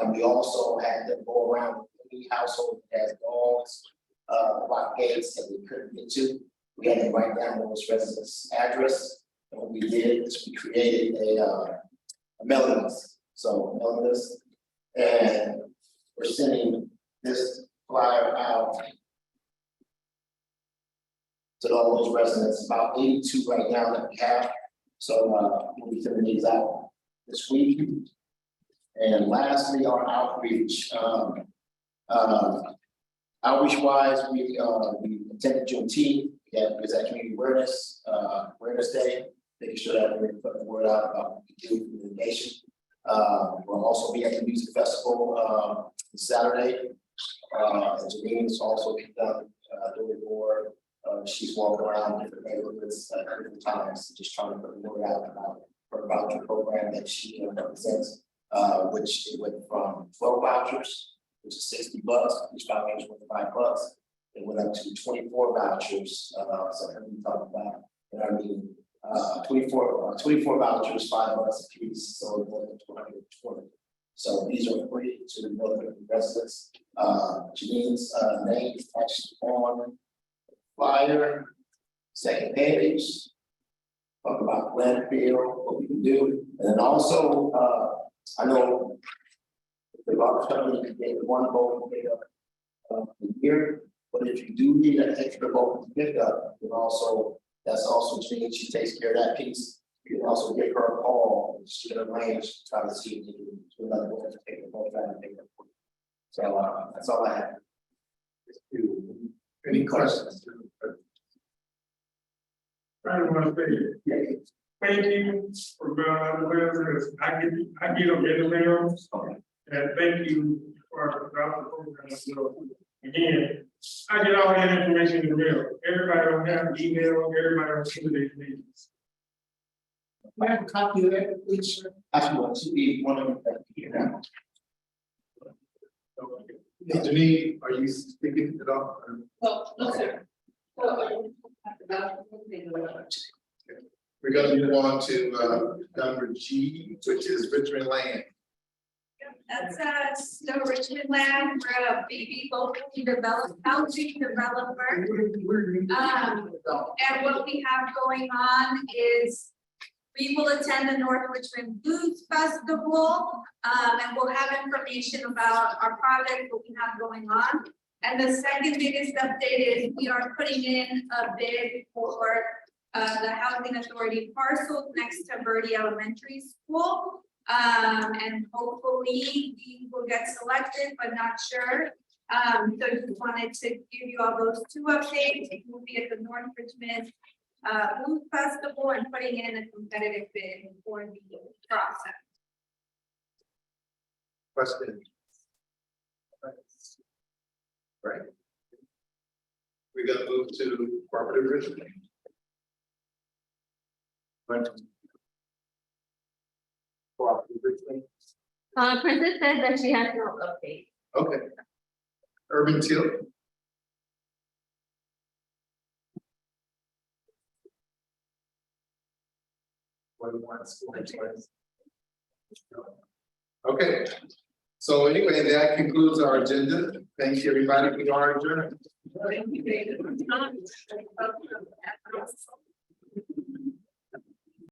And we also had to go around any household that has dogs, lock gates that we couldn't get to. We had to write down those residents' address. And what we did is we created a mailing list. So mailing list, and we're sending this flyer out to all those residents, about 82 right now that we have. So we'll be sending these out this week. And lastly, our outreach. Outreach wise, we attended Juneteenth. Yeah, because that community awareness day, making sure that we're putting the word out about what we do for the nation. We'll also be at the music festival Saturday. Janine's also done doing more. She's walking around different neighborhoods at different times, just trying to put the word out about her voucher program that she represents, which it went from 12 vouchers, which is $60. Each voucher is $25. It went up to 24 vouchers. So we talked about in our meeting. 24 vouchers, $5 a piece, so it went to 220. So these are free to the residents. Janine's name is actually on flyer, second page, talk about landfill, what we can do. And then also, I know the garbage company can get one vote pick up a year, but if you do need an extra vote to pick up, then also, that's also Janine, she takes care of that piece. You can also give her a call, she can arrange to try to see if you can do another vote to take the vote, try to pick up. So that's all I have. Any questions? I want to say, thank you for going out the letters. I get them in the mail. And thank you for the program. So again, I get all that information in the mail. Everybody don't have email, everybody don't see their needs. I have a copy of that, please, sir. Actually, want to be one of them here now. Hey, Janine, are you speaking at all? Well, no, sir. We're gonna move on to number G, which is Richmond Land. That's the Richmond Land, we're a baby locally developed housing developer. And what we have going on is we will attend the North Richmond Blues Festival. And we'll have information about our project, what we have going on. And the second biggest update is we are putting in a bid for the Housing Authority parcel next to Birdie Elementary School. And hopefully we will get selected, but not sure. So just wanted to give you all those two updates. We'll be at the North Richmond Blues Festival and putting in a competitive bid for the process. Question. Right. We're gonna move to cooperative Richmond. Cooperative Richmond. Princess said that she has no update. Okay. Urban Teal. Okay, so anyway, that concludes our agenda. Thank you, everybody. We are adjourned. Thank you.